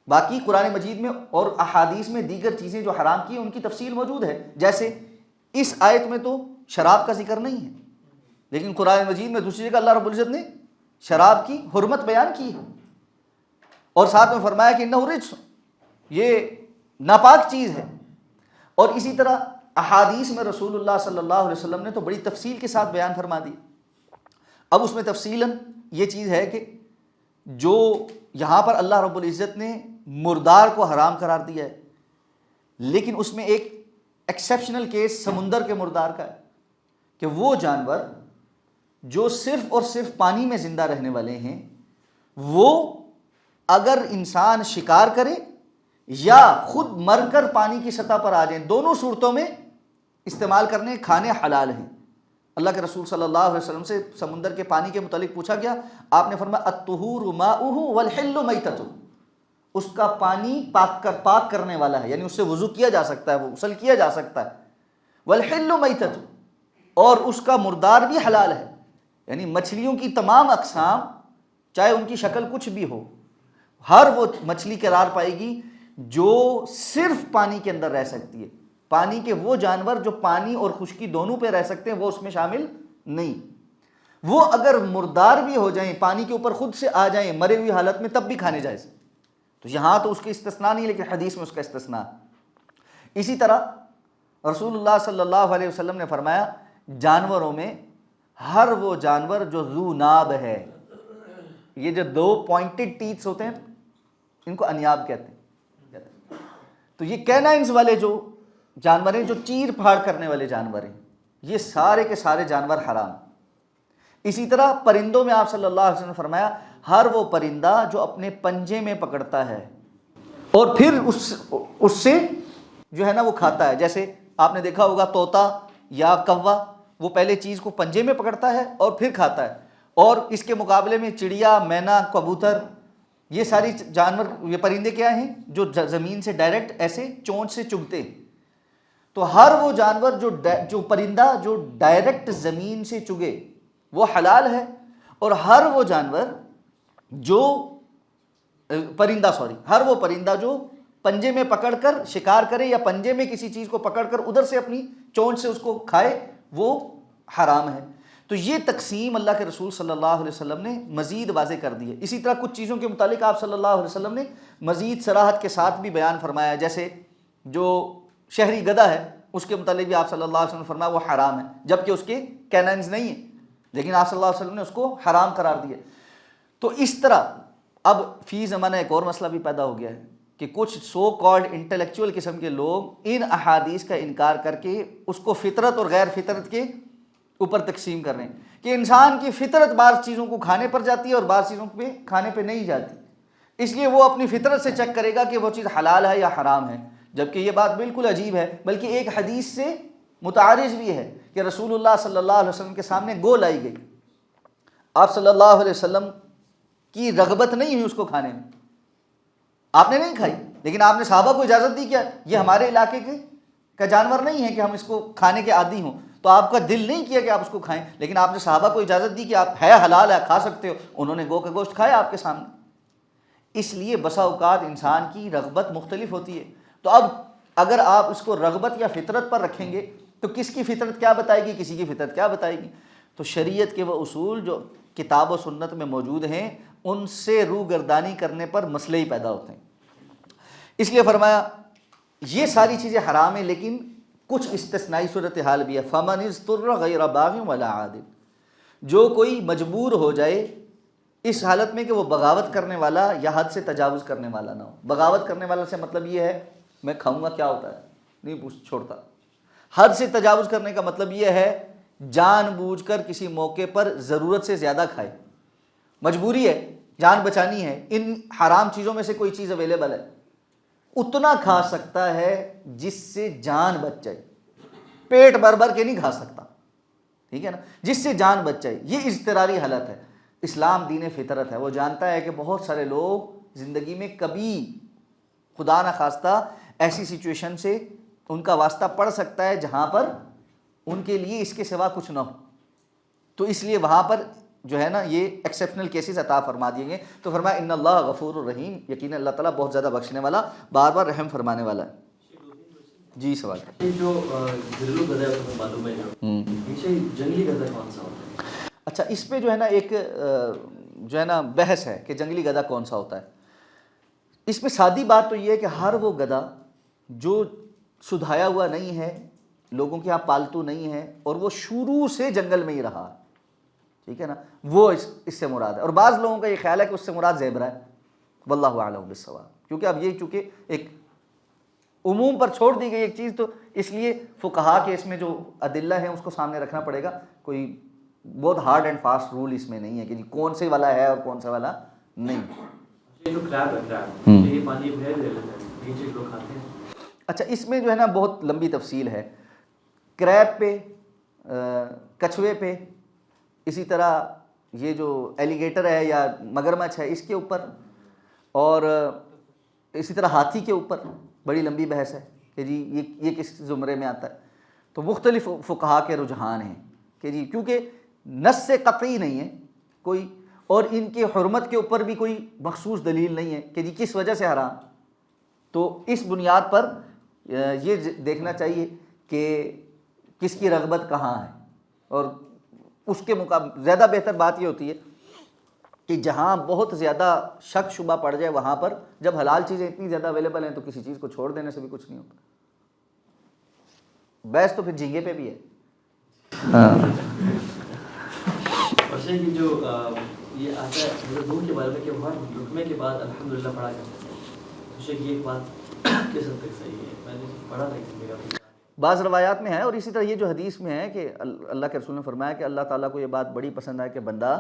باقی قرآن مجید میں اور احادیث میں دیگر چیزیں جو حرام کی ہیں ان کی تفصیل موجود ہے۔ جیسے اس آیت میں تو شراب کا ذکر نہیں ہے، لیکن قرآن مجید میں دوسری جگہ اللہ رب العزت نے شراب کی حرمت بیان کی ہے، اور ساتھ میں فرمایا کہ انہ رجس، یہ ناپاک چیز ہے۔ اور اسی طرح احادیث میں رسول اللہ صلی اللہ علیہ وسلم نے تو بڑی تفصیل کے ساتھ بیان فرما دی۔ اب اس میں تفصیلاً یہ چیز ہے کہ جو یہاں پر اللہ رب العزت نے مردار کو حرام قرار دیا ہے، لیکن اس میں ایک ایکسیپشنل کیس سمندر کے مردار کا ہے کہ وہ جانور جو صرف اور صرف پانی میں زندہ رہنے والے ہیں وہ اگر انسان شکار کرے یا خود مر کر پانی کی سطح پر آ جائیں، دونوں صورتوں میں استعمال کرنے کھانے حلال ہیں۔ اللہ کے رسول صلی اللہ علیہ وسلم سے سمندر کے پانی کے متعلق پوچھا گیا، آپ نے فرمایا الطہور ماؤہ والحل میتۃ، اس کا پانی پاک کرنے والا ہے، یعنی اس سے وضو کیا جا سکتا ہے، وہ غسل کیا جا سکتا ہے، والحل میتۃ، اور اس کا مردار بھی حلال ہے، یعنی مچھلیوں کی تمام اقسام چاہے ان کی شکل کچھ بھی ہو، ہر وہ مچھلی قرار پائے گی جو صرف پانی کے اندر رہ سکتی ہے۔ پانی کے وہ جانور جو پانی اور خشکی دونوں پہ رہ سکتے ہیں وہ اس میں شامل نہیں، وہ اگر مردار بھی ہو جائیں، پانی کے اوپر خود سے آ جائیں مرے ہوئی حالت میں، تب بھی کھانے جائز۔ تو یہاں تو اس کے استثناء نہیں، لیکن حدیث میں اس کا استثناء۔ اسی طرح رسول اللہ صلی اللہ علیہ وسلم نے فرمایا جانوروں میں ہر وہ جانور جو ذو ناب ہے، یہ جو دو پوائنٹڈ ٹیتھس ہوتے ہیں ان کو انیاب کہتے ہیں۔ تو یہ کینائنز والے جو جانور ہیں، جو چیر پھاڑ کرنے والے جانور ہیں، یہ سارے کے سارے جانور حرام۔ اسی طرح پرندوں میں آپ صلی اللہ علیہ وسلم نے فرمایا ہر وہ پرندہ جو اپنے پنجے میں پکڑتا ہے اور پھر اس سے جو ہے نا وہ کھاتا ہے، جیسے آپ نے دیکھا ہوگا طوطا یا کوا، وہ پہلے چیز کو پنجے میں پکڑتا ہے اور پھر کھاتا ہے، اور اس کے مقابلے میں چڑیا، مینا، کبوتر، یہ ساری جانور، یہ پرندے کیا ہیں جو زمین سے ڈائریکٹ ایسے چونچ سے چگتے ہیں۔ تو ہر وہ جانور جو پرندہ جو ڈائریکٹ زمین سے چگے وہ حلال ہے، اور ہر وہ جانور جو ہر وہ پرندہ جو پنجے میں پکڑ کر شکار کرے یا پنجے میں کسی چیز کو پکڑ کر ادھر سے اپنی چونچ سے اس کو کھائے وہ حرام ہے۔ تو یہ تقسیم اللہ کے رسول صلی اللہ علیہ وسلم نے مزید واضح کر دی ہے۔ اسی طرح کچھ چیزوں کے متعلق آپ صلی اللہ علیہ وسلم نے مزید صراحت کے ساتھ بھی بیان فرمایا، جیسے جو شہری گدھا ہے اس کے متعلق بھی آپ صلی اللہ علیہ وسلم نے فرمایا وہ حرام ہے، جبکہ اس کے کینائنز نہیں ہیں، لیکن آپ صلی اللہ علیہ وسلم نے اس کو حرام قرار دیا۔ تو اس طرح اب فی زمانہ ایک اور مسئلہ بھی پیدا ہو گیا ہے کہ کچھ سو کالڈ انٹلیکچوئل قسم کے لوگ ان احادیث کا انکار کر کے اس کو فطرت اور غیر فطرت کے اوپر تقسیم کر رہے ہیں کہ انسان کی فطرت بعض چیزوں کو کھانے پر جاتی ہے اور بعض چیزوں پہ کھانے پہ نہیں جاتی، اس لیے وہ اپنی فطرت سے چیک کرے گا کہ وہ چیز حلال ہے یا حرام ہے، جبکہ یہ بات بالکل عجیب ہے، بلکہ ایک حدیث سے متعارض بھی ہے کہ رسول اللہ صلی اللہ علیہ وسلم کے سامنے گو لائی گئی، آپ صلی اللہ علیہ وسلم کی رغبت نہیں ہوئی اس کو کھانے میں، آپ نے نہیں کھائی، لیکن آپ نے صحابہ کو اجازت دی کیا یہ ہمارے علاقے کا جانور نہیں ہے کہ ہم اس کو کھانے کے عادی ہوں، تو آپ کا دل نہیں کیا کہ آپ اس کو کھائیں، لیکن آپ نے صحابہ کو اجازت دی کہ آپ ہے حلال ہے کھا سکتے ہو، انہوں نے گو کا گوشت کھایا آپ کے سامنے۔ اس لیے بسا اوقات انسان کی رغبت مختلف ہوتی ہے، تو اب اگر آپ اس کو رغبت یا فطرت پر رکھیں گے تو کس کی فطرت کیا بتائے گی، کسی کی فطرت کیا بتائے گی؟ تو شریعت کے وہ اصول جو کتاب و سنت میں موجود ہیں ان سے روگردانی کرنے پر مسئلے ہی پیدا ہوتے ہیں۔ اس لیے فرمایا یہ ساری چیزیں حرام ہیں، لیکن کچھ استثنائی صورتحال بھی ہے۔ فَمَنِ اضْطُرَّ غَيْرَ بَاغٍ وَلَا عَادٍ، جو کوئی مجبور ہو جائے اس حالت میں کہ وہ بغاوت کرنے والا یا حد سے تجاوز کرنے والا نہ ہو۔ بغاوت کرنے والا سے مطلب یہ ہے میں کھاؤں گا کیا ہوتا ہے نہیں پوچھ چھوڑتا۔ حد سے تجاوز کرنے کا مطلب یہ ہے جان بوجھ کر کسی موقع پر ضرورت سے زیادہ کھائے، مجبوری ہے، جان بچانی ہے، ان حرام چیزوں میں سے کوئی چیز اویلیبل ہے، اتنا کھا سکتا ہے جس سے جان بچ جائے، پیٹ بھر بھر کے نہیں کھا سکتا، ٹھیک ہے نا، جس سے جان بچ جائے۔ یہ اضطراری حالت ہے۔ اسلام دین فطرت ہے، وہ جانتا ہے کہ بہت سارے لوگ زندگی میں کبھی خدا نخواستہ ایسی سچویشن سے ان کا واسطہ پڑ سکتا ہے جہاں پر ان کے لیے اس کے سوا کچھ نہ ہو، تو اس لیے وہاں پر جو ہے نا یہ ایکسیپشنل کیسز عطا فرما دیے گئے۔ تو فرمایا ان اللہ غفور الرحیم، یقینا اللہ تعالیٰ بہت زیادہ بخشنے والا بار بار رحم فرمانے والا ہے۔ جی سوال جو گھریلو گدھا ہے تو معلوم ہے جنگلی گدھا کون سا ہوتا ہے؟ اچھا، اس پہ جو ہے نا ایک جو ہے نا بحث ہے کہ جنگلی گدھا کون سا ہوتا ہے۔ اس میں سادی بات تو یہ ہے کہ ہر وہ گدھا جو سدھایا ہوا نہیں ہے، لوگوں کے یہاں پالتو نہیں ہے اور وہ شروع سے جنگل میں ہی رہا، ٹھیک ہے نا، وہ اس سے مراد ہے۔ اور بعض لوگوں کا یہ خیال ہے کہ اس سے مراد زیبرا ہے، واللہ اعلم بالصواب، کیونکہ اب یہ چونکہ ایک عموم پر چھوڑ دی گئی ایک چیز، تو اس لیے فقہا کے اس میں جو ادلہ ہیں اس کو سامنے رکھنا پڑے گا، کوئی بہت ہارڈ اینڈ فاسٹ رول اس میں نہیں ہے کہ جی کون سے والا ہے اور کون سا والا نہیں۔ جو کریب ہے، کریب یہ پانی بھر لے لیتا ہے، یہ چیز لوگ کھاتے ہیں۔ اچھا، اس میں جو ہے نا بہت لمبی تفصیل ہے، کریب پہ، کچھوے پہ، اسی طرح یہ جو ایلیگیٹر ہے یا مگرمچھ ہے اس کے اوپر، اور اسی طرح ہاتھی کے اوپر بڑی لمبی بحث ہے کہ جی یہ کس زمرے میں آتا ہے۔ تو مختلف فقہا کے رجحان ہیں کہ جی کیونکہ نص سے قطعی نہیں ہے کوئی، اور ان کے حرمت کے اوپر بھی کوئی مخصوص دلیل نہیں ہے کہ جی کس وجہ سے حرام، تو اس بنیاد پر یہ دیکھنا چاہیے کہ کس کی رغبت کہاں ہے، اور اس کے مقابل زیادہ بہتر بات یہ ہوتی ہے کہ جہاں بہت زیادہ شک شبہ پڑ جائے وہاں پر جب حلال چیزیں اتنی زیادہ اویلیبل ہیں تو کسی چیز کو چھوڑ دینے سے بھی کچھ نہیں ہوتا۔ بحث تو پھر جھینگے پہ بھی ہے۔ اور شیخ جو یہ آتا ہے حضور کے بارے میں کہ وہ رکمے کے بعد الحمدللہ پڑھا کرتے ہیں، تو شیخ یہ بات کس حد تک صحیح ہے؟ میں نے پڑھا تھا کسی جگہ، بعض روایات میں ہے، اور اسی طرح یہ جو حدیث میں ہے کہ اللہ کے رسول نے فرمایا کہ اللہ تعالیٰ کو یہ بات بڑی پسند ہے کہ بندہ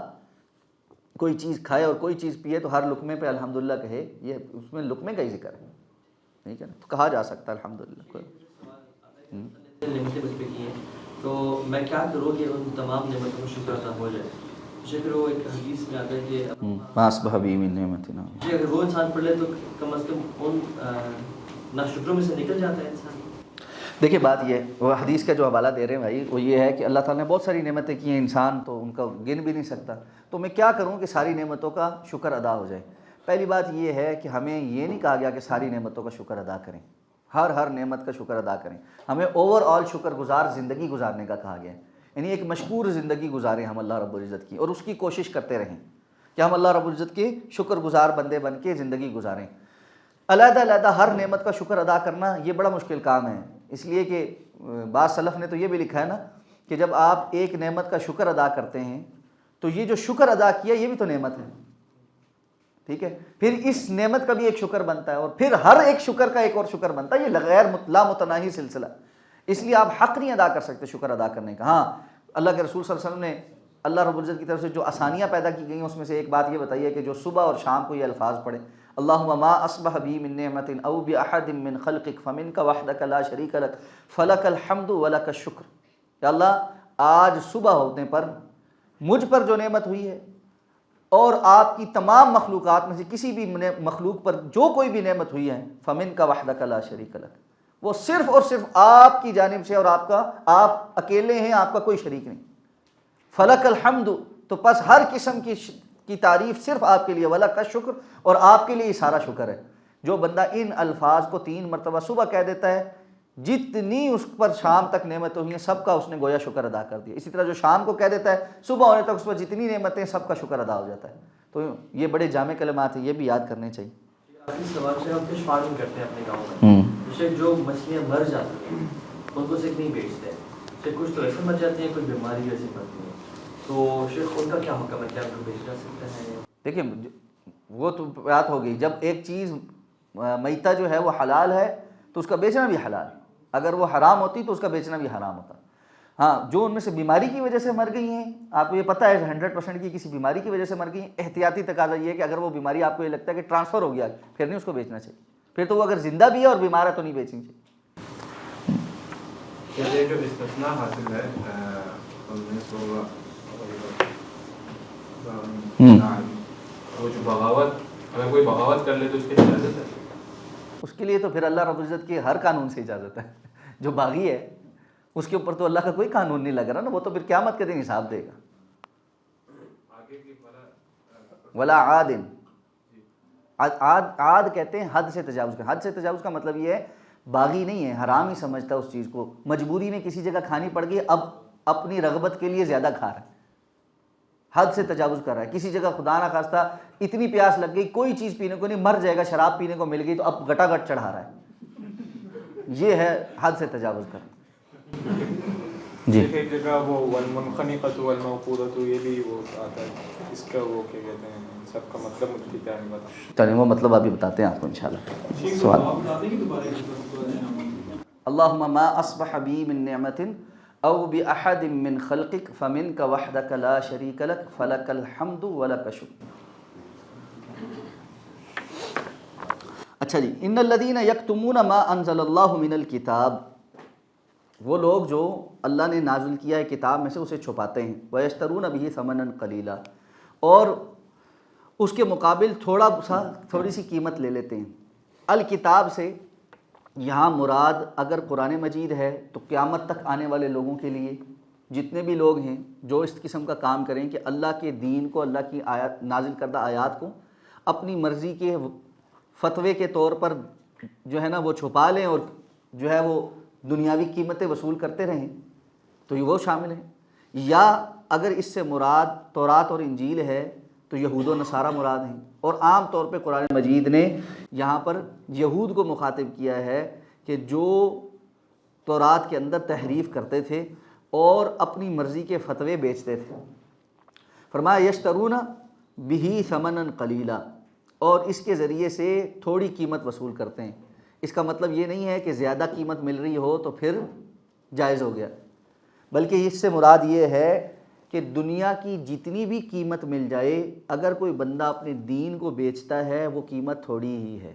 کوئی چیز کھائے اور کوئی چیز پیے تو ہر لقمے پہ الحمدللہ کہے، یہ اس میں لقمے کا ہی ذکر ہے، ٹھیک ہے نا، تو کہا جا سکتا ہے الحمدللہ۔ نعمتیں مجھ پہ کی ہیں تو میں کیا کروں کہ ان تمام نعمتوں کو شکر ادا ہو جائے؟ شکر وہ ایک حدیث میں آتا ہے کہ ما اصبح بی من نعمتنا، جی اگر وہ انسان پڑھ لے تو کم از کم ان ناشکروں میں سے نکل جاتا ہے انسان۔ دیکھیے بات یہ ہے، وہ حدیث کا جو حوالہ دے رہے ہیں بھائی وہ یہ ہے کہ اللہ تعالیٰ نے بہت ساری نعمتیں کی ہیں، انسان تو ان کا گن بھی نہیں سکتا، تو میں کیا کروں کہ ساری نعمتوں کا شکر ادا ہو جائے؟ پہلی بات یہ ہے کہ ہمیں یہ نہیں کہا گیا کہ ساری نعمتوں کا شکر ادا کریں، ہر نعمت کا شکر ادا کریں، ہمیں اوور آل شکر گزار زندگی گزارنے کا کہا گیا ہے، یعنی ایک مشکور زندگی گزاریں ہم اللہ رب العزت کی، اور اس کی کوشش کرتے رہیں کہ ہم اللہ رب العزت کے شکر گزار بندے بن کے زندگی گزاریں۔ علیحدہ ہر نعمت کا شکر ادا کرنا یہ بڑا مشکل کام ہے، اس لیے کہ بعض سلف نے تو یہ بھی لکھا ہے نا کہ جب آپ ایک نعمت کا شکر ادا کرتے ہیں تو یہ جو شکر ادا کیا یہ بھی تو نعمت ہے، ٹھیک ہے، پھر اس نعمت کا بھی ایک شکر بنتا ہے، اور پھر ہر ایک شکر کا ایک اور شکر بنتا ہے، یہ غیر لا متناہی سلسلہ، اس لیے آپ حق نہیں ادا کر سکتے شکر ادا کرنے کا۔ ہاں، اللہ کے رسول صلی اللہ علیہ وسلم نے اللہ رب العزت کی طرف سے جو آسانیاں پیدا کی گئی ہیں اس میں سے ایک بات یہ بتائیے کہ جو صبح اور شام کو یہ الفاظ پڑھیں، اللہم ما اصبح بی من نعمت او باحد من خلقک فمنک وحدک لا شریک لک فلک الحمد ولک الشکر، کہ اللہ آج صبح ہونے پر مجھ پر جو نعمت ہوئی ہے اور آپ کی تمام مخلوقات میں سے کسی بھی مخلوق پر جو کوئی بھی نعمت ہوئی ہے، فمنک وحدک لا شریک لک، وہ صرف اور صرف آپ کی جانب سے، اور آپ اکیلے ہیں، آپ کا کوئی شریک نہیں، فلک الحمد، تو پس ہر قسم کی تعریف صرف آپ کے لیے، ولک الشکر، اور آپ کے لیے یہ سارا شکر ہے۔ جو بندہ ان الفاظ کو 3 مرتبہ صبح کہہ دیتا ہے، جتنی اس پر شام تک نعمتیں ہوئی ہیں سب کا اس نے گویا شکر ادا کر دیا۔ اسی طرح جو شام کو کہہ دیتا ہے، صبح ہونے تک اس پر جتنی نعمتیں سب کا شکر ادا ہو جاتا ہے۔ تو یہ بڑے جامع کلمات ہیں، یہ بھی یاد کرنے چاہیے۔ آخری سوال سے ہم فش فارمنگ کرتے ہیں اپنے گاؤں میں، جیسے جو مچھلیاں مر جاتی ہیں ان کو صرف نہیں بیچتے ہیں، کچھ تو ایسے مر جاتی ہیں، کچھ بیماری ایسی پڑتی ہیں، تو شیخ ان کا کیا حکم ہے، کیا ان کو بیچا جا سکتا ہے؟ دیکھیں وہ تو بات ہو گئی، جب ایک چیز میتہ جو ہے وہ حلال ہے تو اس کا بیچنا بھی حلال ہے، اگر وہ حرام ہوتی تو اس کا بیچنا بھی حرام ہوتا۔ ہاں، جو ان میں سے بیماری کی وجہ سے مر گئی ہیں، آپ کو یہ پتہ ہے 100% کی کسی بیماری کی وجہ سے مر گئی ہیں، احتیاطی تقاضا یہ ہے کہ اگر وہ بیماری آپ کو یہ لگتا ہے کہ ٹرانسفر ہو گیا، پھر نہیں اس کو بیچنا چاہیے، پھر تو وہ اگر زندہ بھی ہے اور بیمار ہے تو نہیں بیچنی چاہیے۔ یہ جو استثناء حاصل ہے وہ جو بغاوت، اگر کوئی بغاوت کر لے تو اس کی اجازت ہے؟ اس کے لیے تو پھر اللہ رب العزت کی ہر قانون سے اجازت ہے، جو باغی ہے اس کے اوپر تو اللہ کا کوئی قانون نہیں لگ رہا نا، وہ تو پھر قیامت کے دن حساب دے گا۔ ولا عاد، عاد کہتے ہیں حد سے تجاوز کا، حد سے تجاوز کا مطلب یہ ہے باغی نہیں ہے، حرام ہی سمجھتا اس چیز کو، مجبوری میں کسی جگہ کھانی پڑ گئی، اب اپنی رغبت کے لیے زیادہ کھا رہا ہے، حد سے تجاوز کر رہا ہے۔ کسی جگہ خدا نہ خواستہ اتنی پیاس لگ گئی، کوئی چیز پینے کو نہیں، مر جائے گا، شراب پینے کو مل گئی تو اب گٹا گٹ چڑھا رہا ہے، یہ ہے حد سے تجاوز کرنا۔ جی ایک جگہ وہ والمنخنقۃ والموقوذۃ، یہ بھی وہ آتا ہے، اس کا وہ کیا کہتے ہیں، سب کا مطلب مجھے کیا نہیں پتا۔ چلیے وہ مطلب ابھی بتاتے ہیں آپ کو انشاءاللہ۔ سوال، اللہم ما اصبح بی من نعمت او باحد من خلقک فمنک وحدک لا شریک لک فلک الحمد ولک الشکر۔ اچھا جی، ان الذین یکتمون ما انزل اللہ من الکتاب، وہ لوگ جو اللہ نے نازل کیا ہے کتاب میں سے اسے چھپاتے ہیں، ویشترون بہ ثمنا قلیلا، اور اس کے مقابل تھوڑی سی قیمت لے لیتے ہیں۔ الکتاب سے یہاں مراد اگر قرآن مجید ہے تو قیامت تک آنے والے لوگوں کے لیے، جتنے بھی لوگ ہیں جو اس قسم کا کام کریں کہ اللہ کے دین کو، اللہ کی آیات نازل کردہ آیات کو اپنی مرضی کے فتوے کے طور پر جو ہے نا وہ چھپا لیں اور جو ہے وہ دنیاوی قیمتیں وصول کرتے رہیں، تو یہ وہ شامل ہیں۔ یا اگر اس سے مراد تورات اور انجیل ہے تو یہود و نصارہ مراد ہیں، اور عام طور پہ قرآن مجید نے یہاں پر یہود کو مخاطب کیا ہے کہ جو تورات کے اندر تحریف کرتے تھے اور اپنی مرضی کے فتوے بیچتے تھے۔ فرمایا یشترون بہ ثمنا قلیلا، اور اس کے ذریعے سے تھوڑی قیمت وصول کرتے ہیں۔ اس کا مطلب یہ نہیں ہے کہ زیادہ قیمت مل رہی ہو تو پھر جائز ہو گیا، بلکہ اس سے مراد یہ ہے کہ دنیا کی جتنی بھی قیمت مل جائے، اگر کوئی بندہ اپنے دین کو بیچتا ہے وہ قیمت تھوڑی ہی ہے،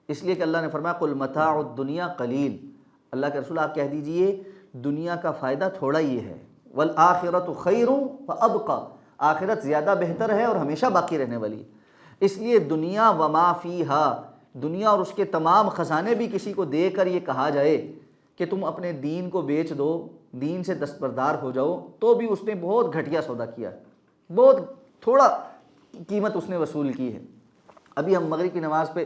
اس لیے کہ اللہ نے فرمایا قل متاع الدنیا قلیل، اللہ کے رسول آپ کہہ دیجئے دنیا کا فائدہ تھوڑا ہی ہے، والآخرۃ خیر وابقی، آخرت زیادہ بہتر ہے اور ہمیشہ باقی رہنے والی ہے۔ اس لیے دنیا وما فیہا، دنیا اور اس کے تمام خزانے بھی کسی کو دے کر یہ کہا جائے کہ تم اپنے دین کو بیچ دو، دین سے دستبردار ہو جاؤ، تو بھی اس نے بہت گھٹیا سودا کیا، بہت تھوڑا قیمت اس نے وصول کی ہے۔ ابھی ہم مغرب کی نماز پہ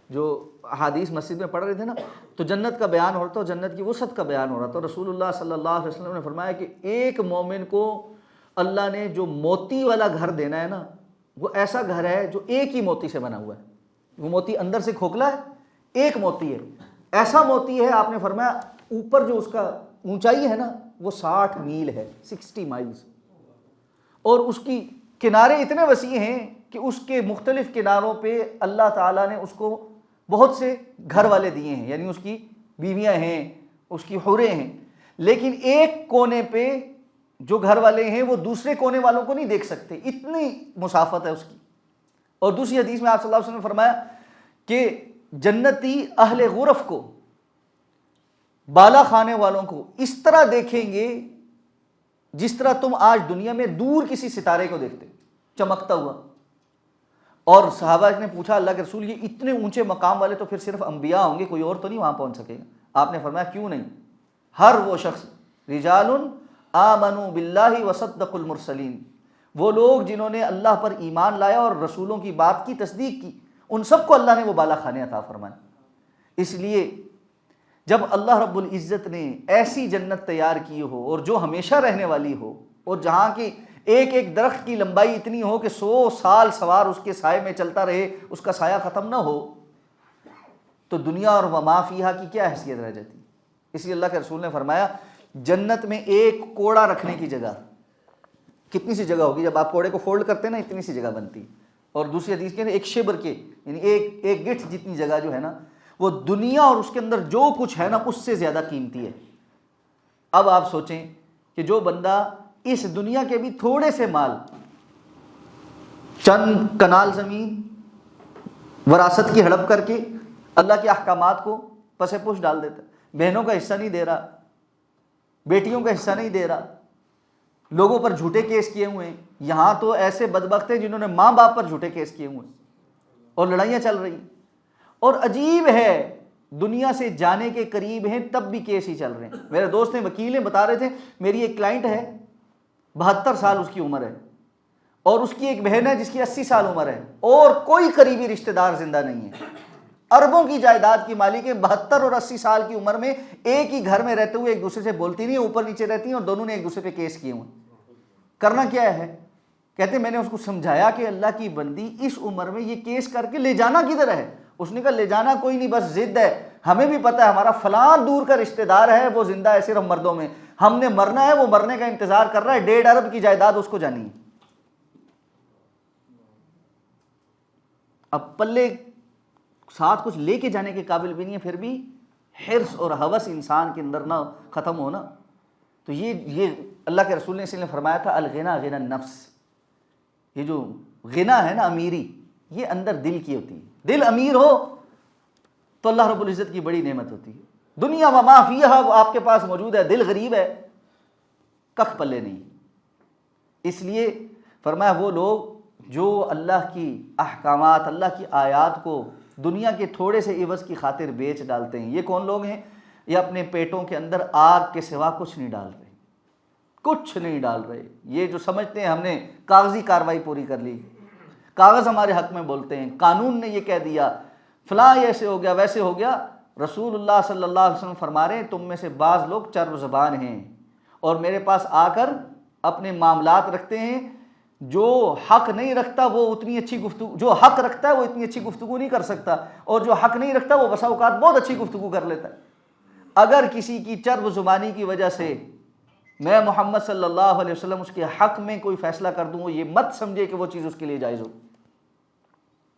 جو احادیث مسجد میں پڑھ رہے تھے نا، تو جنت کا بیان ہو رہا تھا اور جنت کی وسعت کا بیان ہو رہا تھا. رسول اللہ صلی اللہ علیہ وسلم نے فرمایا کہ ایک مومن کو اللہ نے جو موتی والا گھر دینا ہے نا، وہ ایسا گھر ہے جو ایک ہی موتی سے بنا ہوا ہے. وہ موتی اندر سے کھوکھلا ہے، ایک موتی ہے، ایسا موتی ہے. آپ نے فرمایا اوپر جو اس کا اونچائی ہے نا وہ 60 میل ہے، 60 مائلز، اور اس کی کنارے اتنے وسیع ہیں کہ اس کے مختلف کناروں پہ اللہ تعالیٰ نے اس کو بہت سے گھر والے دیے ہیں، یعنی اس کی بیویاں ہیں، اس کی حوریں ہیں. لیکن ایک کونے پہ جو گھر والے ہیں وہ دوسرے کونے والوں کو نہیں دیکھ سکتے، اتنی مسافت ہے اس کی. اور دوسری حدیث میں آپ صلی اللہ علیہ وسلم نے فرمایا کہ جنتی اہل غرف کو، بالا خانے والوں کو اس طرح دیکھیں گے جس طرح تم آج دنیا میں دور کسی ستارے کو دیکھتے چمکتا ہوا. اور صحابہ نے پوچھا اللہ کے رسول یہ اتنے اونچے مقام والے تو پھر صرف انبیاء ہوں گے، کوئی اور تو نہیں وہاں پہنچ سکے گا؟ آپ نے فرمایا کیوں نہیں، ہر وہ شخص، رجال آمنوا باللہ وصدقوا المرسلین، وہ لوگ جنہوں نے اللہ پر ایمان لایا اور رسولوں کی بات کی تصدیق کی، ان سب کو اللہ نے وہ بالا خانے عطا فرمائے. اس لیے جب اللہ رب العزت نے ایسی جنت تیار کی ہو اور جو ہمیشہ رہنے والی ہو، اور جہاں کی ایک ایک درخت کی لمبائی اتنی ہو کہ 100 سال سوار اس کے سائے میں چلتا رہے، اس کا سایہ ختم نہ ہو، تو دنیا اور وما فیہا کی کیا حیثیت رہ جاتی. اس لیے اللہ کے رسول نے فرمایا جنت میں ایک کوڑا رکھنے کی جگہ کتنی سی جگہ ہوگی؟ جب آپ کوڑے کو فولڈ کرتے ہیں نا اتنی سی جگہ بنتی. اور دوسری حدیث کے ایک شبر کے، یعنی ایک گٹھ جتنی جگہ جو ہے نا، وہ دنیا اور اس کے اندر جو کچھ ہے نا اس سے زیادہ قیمتی ہے. اب آپ سوچیں کہ جو بندہ اس دنیا کے بھی تھوڑے سے مال، چند کنال زمین وراثت کی ہڑپ کر کے اللہ کے احکامات کو پس پوش ڈال دیتا ہے، بہنوں کا حصہ نہیں دے رہا، بیٹیوں کا حصہ نہیں دے رہا، لوگوں پر جھوٹے کیس کیے ہوئے ہیں. یہاں تو ایسے بدبخت ہیں جنہوں نے ماں باپ پر جھوٹے کیس کیے ہوئے ہیں اور لڑائیاں چل رہی ہیں. اور عجیب ہے دنیا سے جانے کے قریب ہیں تب بھی کیس ہی چل رہے ہیں. میرے دوست ہیں وکیل ہیں، بتا رہے تھے میری ایک کلائنٹ ہے 72 سال اس کی عمر ہے، اور اس کی ایک بہن ہے جس کی 80 سال عمر ہے، اور کوئی قریبی رشتہ دار زندہ نہیں ہے. اربوں کی جائیداد کی مالک ہے، 72 اور 80 سال کی عمر میں ایک ہی گھر میں رہتے ہوئے ایک دوسرے سے بولتی نہیں، اوپر نیچے رہتی ہیں، اور دونوں نے ایک دوسرے پہ کیس کیے ہوئے. کرنا کیا ہے؟ کہتے میں نے اس کو سمجھایا کہ اللہ کی بندی اس عمر میں یہ کیس کر کے لے جانا کدھر ہے؟ اس نے کہا لے جانا کوئی نہیں، بس ضد ہے، ہمیں بھی پتہ ہے ہمارا فلاں دور کا رشتہ دار ہے وہ زندہ ہے صرف مردوں میں، ہم نے مرنا ہے، وہ مرنے کا انتظار کر رہا ہے، 1.5 ارب کی جائیداد اس کو جانی ہے. اب پلے ساتھ کچھ لے کے جانے کے قابل بھی نہیں ہے، پھر بھی حرص اور ہوس انسان کے اندر نہ ختم ہونا. تو یہ اللہ کے رسول نے اس لیے فرمایا تھا الغنا غنا النفس. یہ جو غنا ہے نا، امیری، یہ اندر دل کی ہوتی ہے. دل امیر ہو تو اللہ رب العزت کی بڑی نعمت ہوتی ہے. دنیا وما فیہا آپ کے پاس موجود ہے، دل غریب ہے، ککھ پلے نہیں. اس لیے فرمایا وہ لوگ جو اللہ کی احکامات، اللہ کی آیات کو دنیا کے تھوڑے سے عوض کی خاطر بیچ ڈالتے ہیں، یہ کون لوگ ہیں؟ یہ اپنے پیٹوں کے اندر آگ کے سوا کچھ نہیں ڈال رہے، کچھ نہیں ڈال رہے. یہ جو سمجھتے ہیں ہم نے کاغذی کاروائی پوری کر لی، کاغذ ہمارے حق میں بولتے ہیں، قانون نے یہ کہہ دیا، فلاں ایسے ہو گیا ویسے ہو گیا. رسول اللہ صلی اللہ علیہ وسلم فرما رہے ہیں تم میں سے بعض لوگ چرب زبان ہیں اور میرے پاس آ کر اپنے معاملات رکھتے ہیں. جو حق نہیں رکھتا وہ اتنی اچھی گفتگو، جو حق رکھتا ہے وہ اتنی اچھی گفتگو نہیں کر سکتا، اور جو حق نہیں رکھتا وہ بسا اوقات بہت اچھی گفتگو کر لیتا ہے. اگر کسی کی چرب زبانی کی وجہ سے میں محمد صلی اللہ علیہ وسلم اس کے حق میں کوئی فیصلہ کر دوں، یہ مت سمجھے کہ وہ چیز اس کے لیے جائز ہو.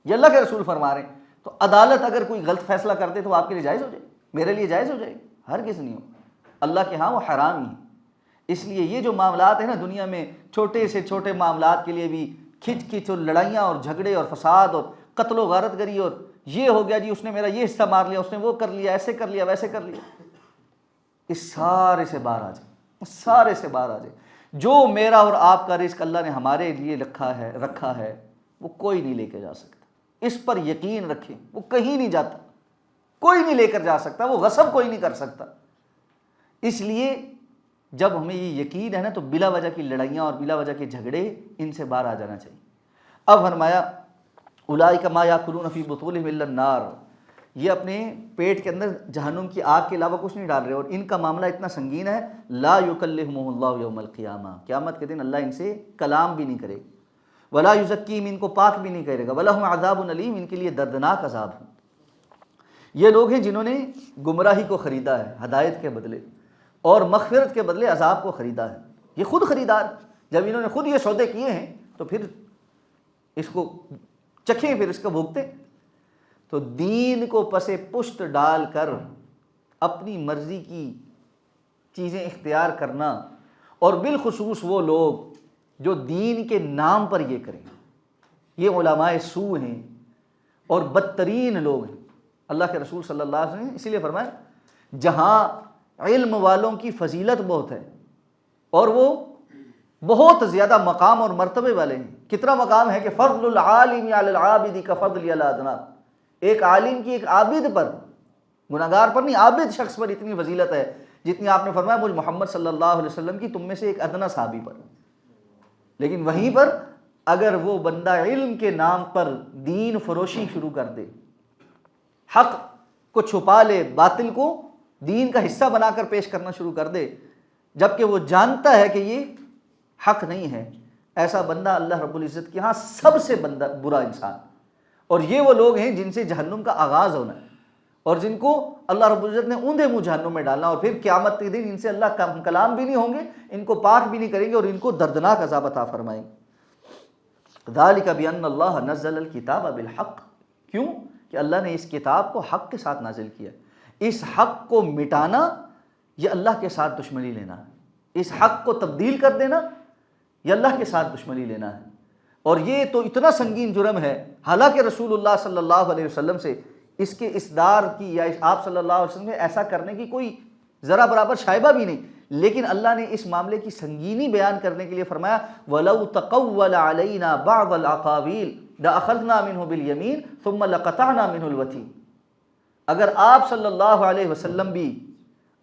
یہ اللہ کے رسول فرما رہے ہیں. تو عدالت اگر کوئی غلط فیصلہ کر دے تو آپ کے لیے جائز ہو جائے، میرے لیے جائز ہو جائے، ہرگز نہیں ہو. اللہ کے ہاں وہ حرام ہی ہے. اس لیے یہ جو معاملات ہیں نا دنیا میں، چھوٹے سے چھوٹے معاملات کے لیے بھی کھچ کھچ اور لڑائیاں اور جھگڑے اور فساد اور قتل و غارت گری، اور یہ ہو گیا جی اس نے میرا یہ حصہ مار لیا، اس نے وہ کر لیا، ایسے کر لیا ویسے کر لیا. اس سارے سے باہر آ جائے، اس سارے سے باہر آ جائے. جو میرا اور آپ کا رزق اللہ نے ہمارے لیے رکھا ہے وہ کوئی نہیں لے کے جا سکتا. اس پر یقین رکھیں، وہ کہیں نہیں جاتا، کوئی نہیں لے کر جا سکتا، وہ غصب کوئی نہیں کر سکتا. اس لیے جب ہمیں یہ یقین ہے نا تو بلا وجہ کی لڑائیاں اور بلا وجہ کے جھگڑے ان سے باہر آ جانا چاہیے. اب فرمایا اولئک ما یاکلون فی بطونہم الا النار، یہ اپنے پیٹ کے اندر جہنم کی آگ کے علاوہ کچھ نہیں ڈال رہے، اور ان کا معاملہ اتنا سنگین ہے، لا یکلمہم اللہ یوم القیامہ، قیامت کے دن اللہ ان سے کلام بھی نہیں کرے، ولا یزکیہم، ان کو پاک بھی نہیں کرے گا، ولہم عذاب علیم، ان کے لیے دردناک عذاب ہے۔ یہ لوگ ہیں جنہوں نے گمراہی کو خریدا ہے ہدایت کے بدلے، اور مغفرت کے بدلے عذاب کو خریدا ہے۔ یہ خود خریدار، جب انہوں نے خود یہ سودے کیے ہیں تو پھر اس کو چکھیں، پھر اس کا بھوگتے۔ تو دین کو پس پشت ڈال کر اپنی مرضی کی چیزیں اختیار کرنا، اور بالخصوص وہ لوگ جو دین کے نام پر یہ کریں، یہ علماء سوء ہیں اور بدترین لوگ ہیں۔ اللہ کے رسول صلی اللہ علیہ وسلم نے اسی لیے فرمایا جہاں علم والوں کی فضیلت بہت ہے اور وہ بہت زیادہ مقام اور مرتبے والے ہیں، کتنا مقام ہے کہ فضل العالم علی العابد کفضل علی الادنی، ایک عالم کی ایک عابد پر، گناہگار پر نہیں، عابد شخص پر اتنی فضیلت ہے جتنی آپ نے فرمایا مجھ محمد صلی اللہ علیہ وسلم کی تم میں سے ایک ادنا صحابی پر۔ لیکن وہیں پر اگر وہ بندہ علم کے نام پر دین فروشی شروع کر دے، حق کو چھپا لے، باطل کو دین کا حصہ بنا کر پیش کرنا شروع کر دے، جبکہ وہ جانتا ہے کہ یہ حق نہیں ہے، ایسا بندہ اللہ رب العزت کے ہاں سب سے برا انسان۔ اور یہ وہ لوگ ہیں جن سے جہنم کا آغاز ہونا ہے، اور جن کو اللہ رب العزت نے اوندے منہ جہنم میں ڈالنا، اور پھر قیامت کے دن ان سے اللہ کا کلام بھی نہیں ہوں گے، ان کو پاک بھی نہیں کریں گے، اور ان کو دردناک عذاب عطا فرمائیں گے۔ ذالک بان اللہ نزل الکتاب بالحق، کیوں کہ اللہ نے اس کتاب کو حق کے ساتھ نازل کیا۔ اس حق کو مٹانا یہ اللہ کے ساتھ دشمنی لینا ہے، اس حق کو تبدیل کر دینا یہ اللہ کے ساتھ دشمنی لینا ہے، اور یہ تو اتنا سنگین جرم ہے، حالانکہ رسول اللہ صلی اللہ علیہ وسلم سے اس کے اصدار کی یا آپ صلی اللہ علیہ وسلم سے ایسا کرنے کی کوئی ذرا برابر شائبہ بھی نہیں، لیکن اللہ نے اس معاملے کی سنگینی بیان کرنے کے لیے فرمایا وَلَوْ تَقَوَّلَ عَلَيْنَا بَعْضَ الْأَقَاوِيلِ لَأَخَذْنَا مِنْهُ بِالْيَمِينِ ثُمَّ لَقَطَعْنَا مِنْهُ الْوَتِينَ، اگر آپ صلی اللہ علیہ وسلم بھی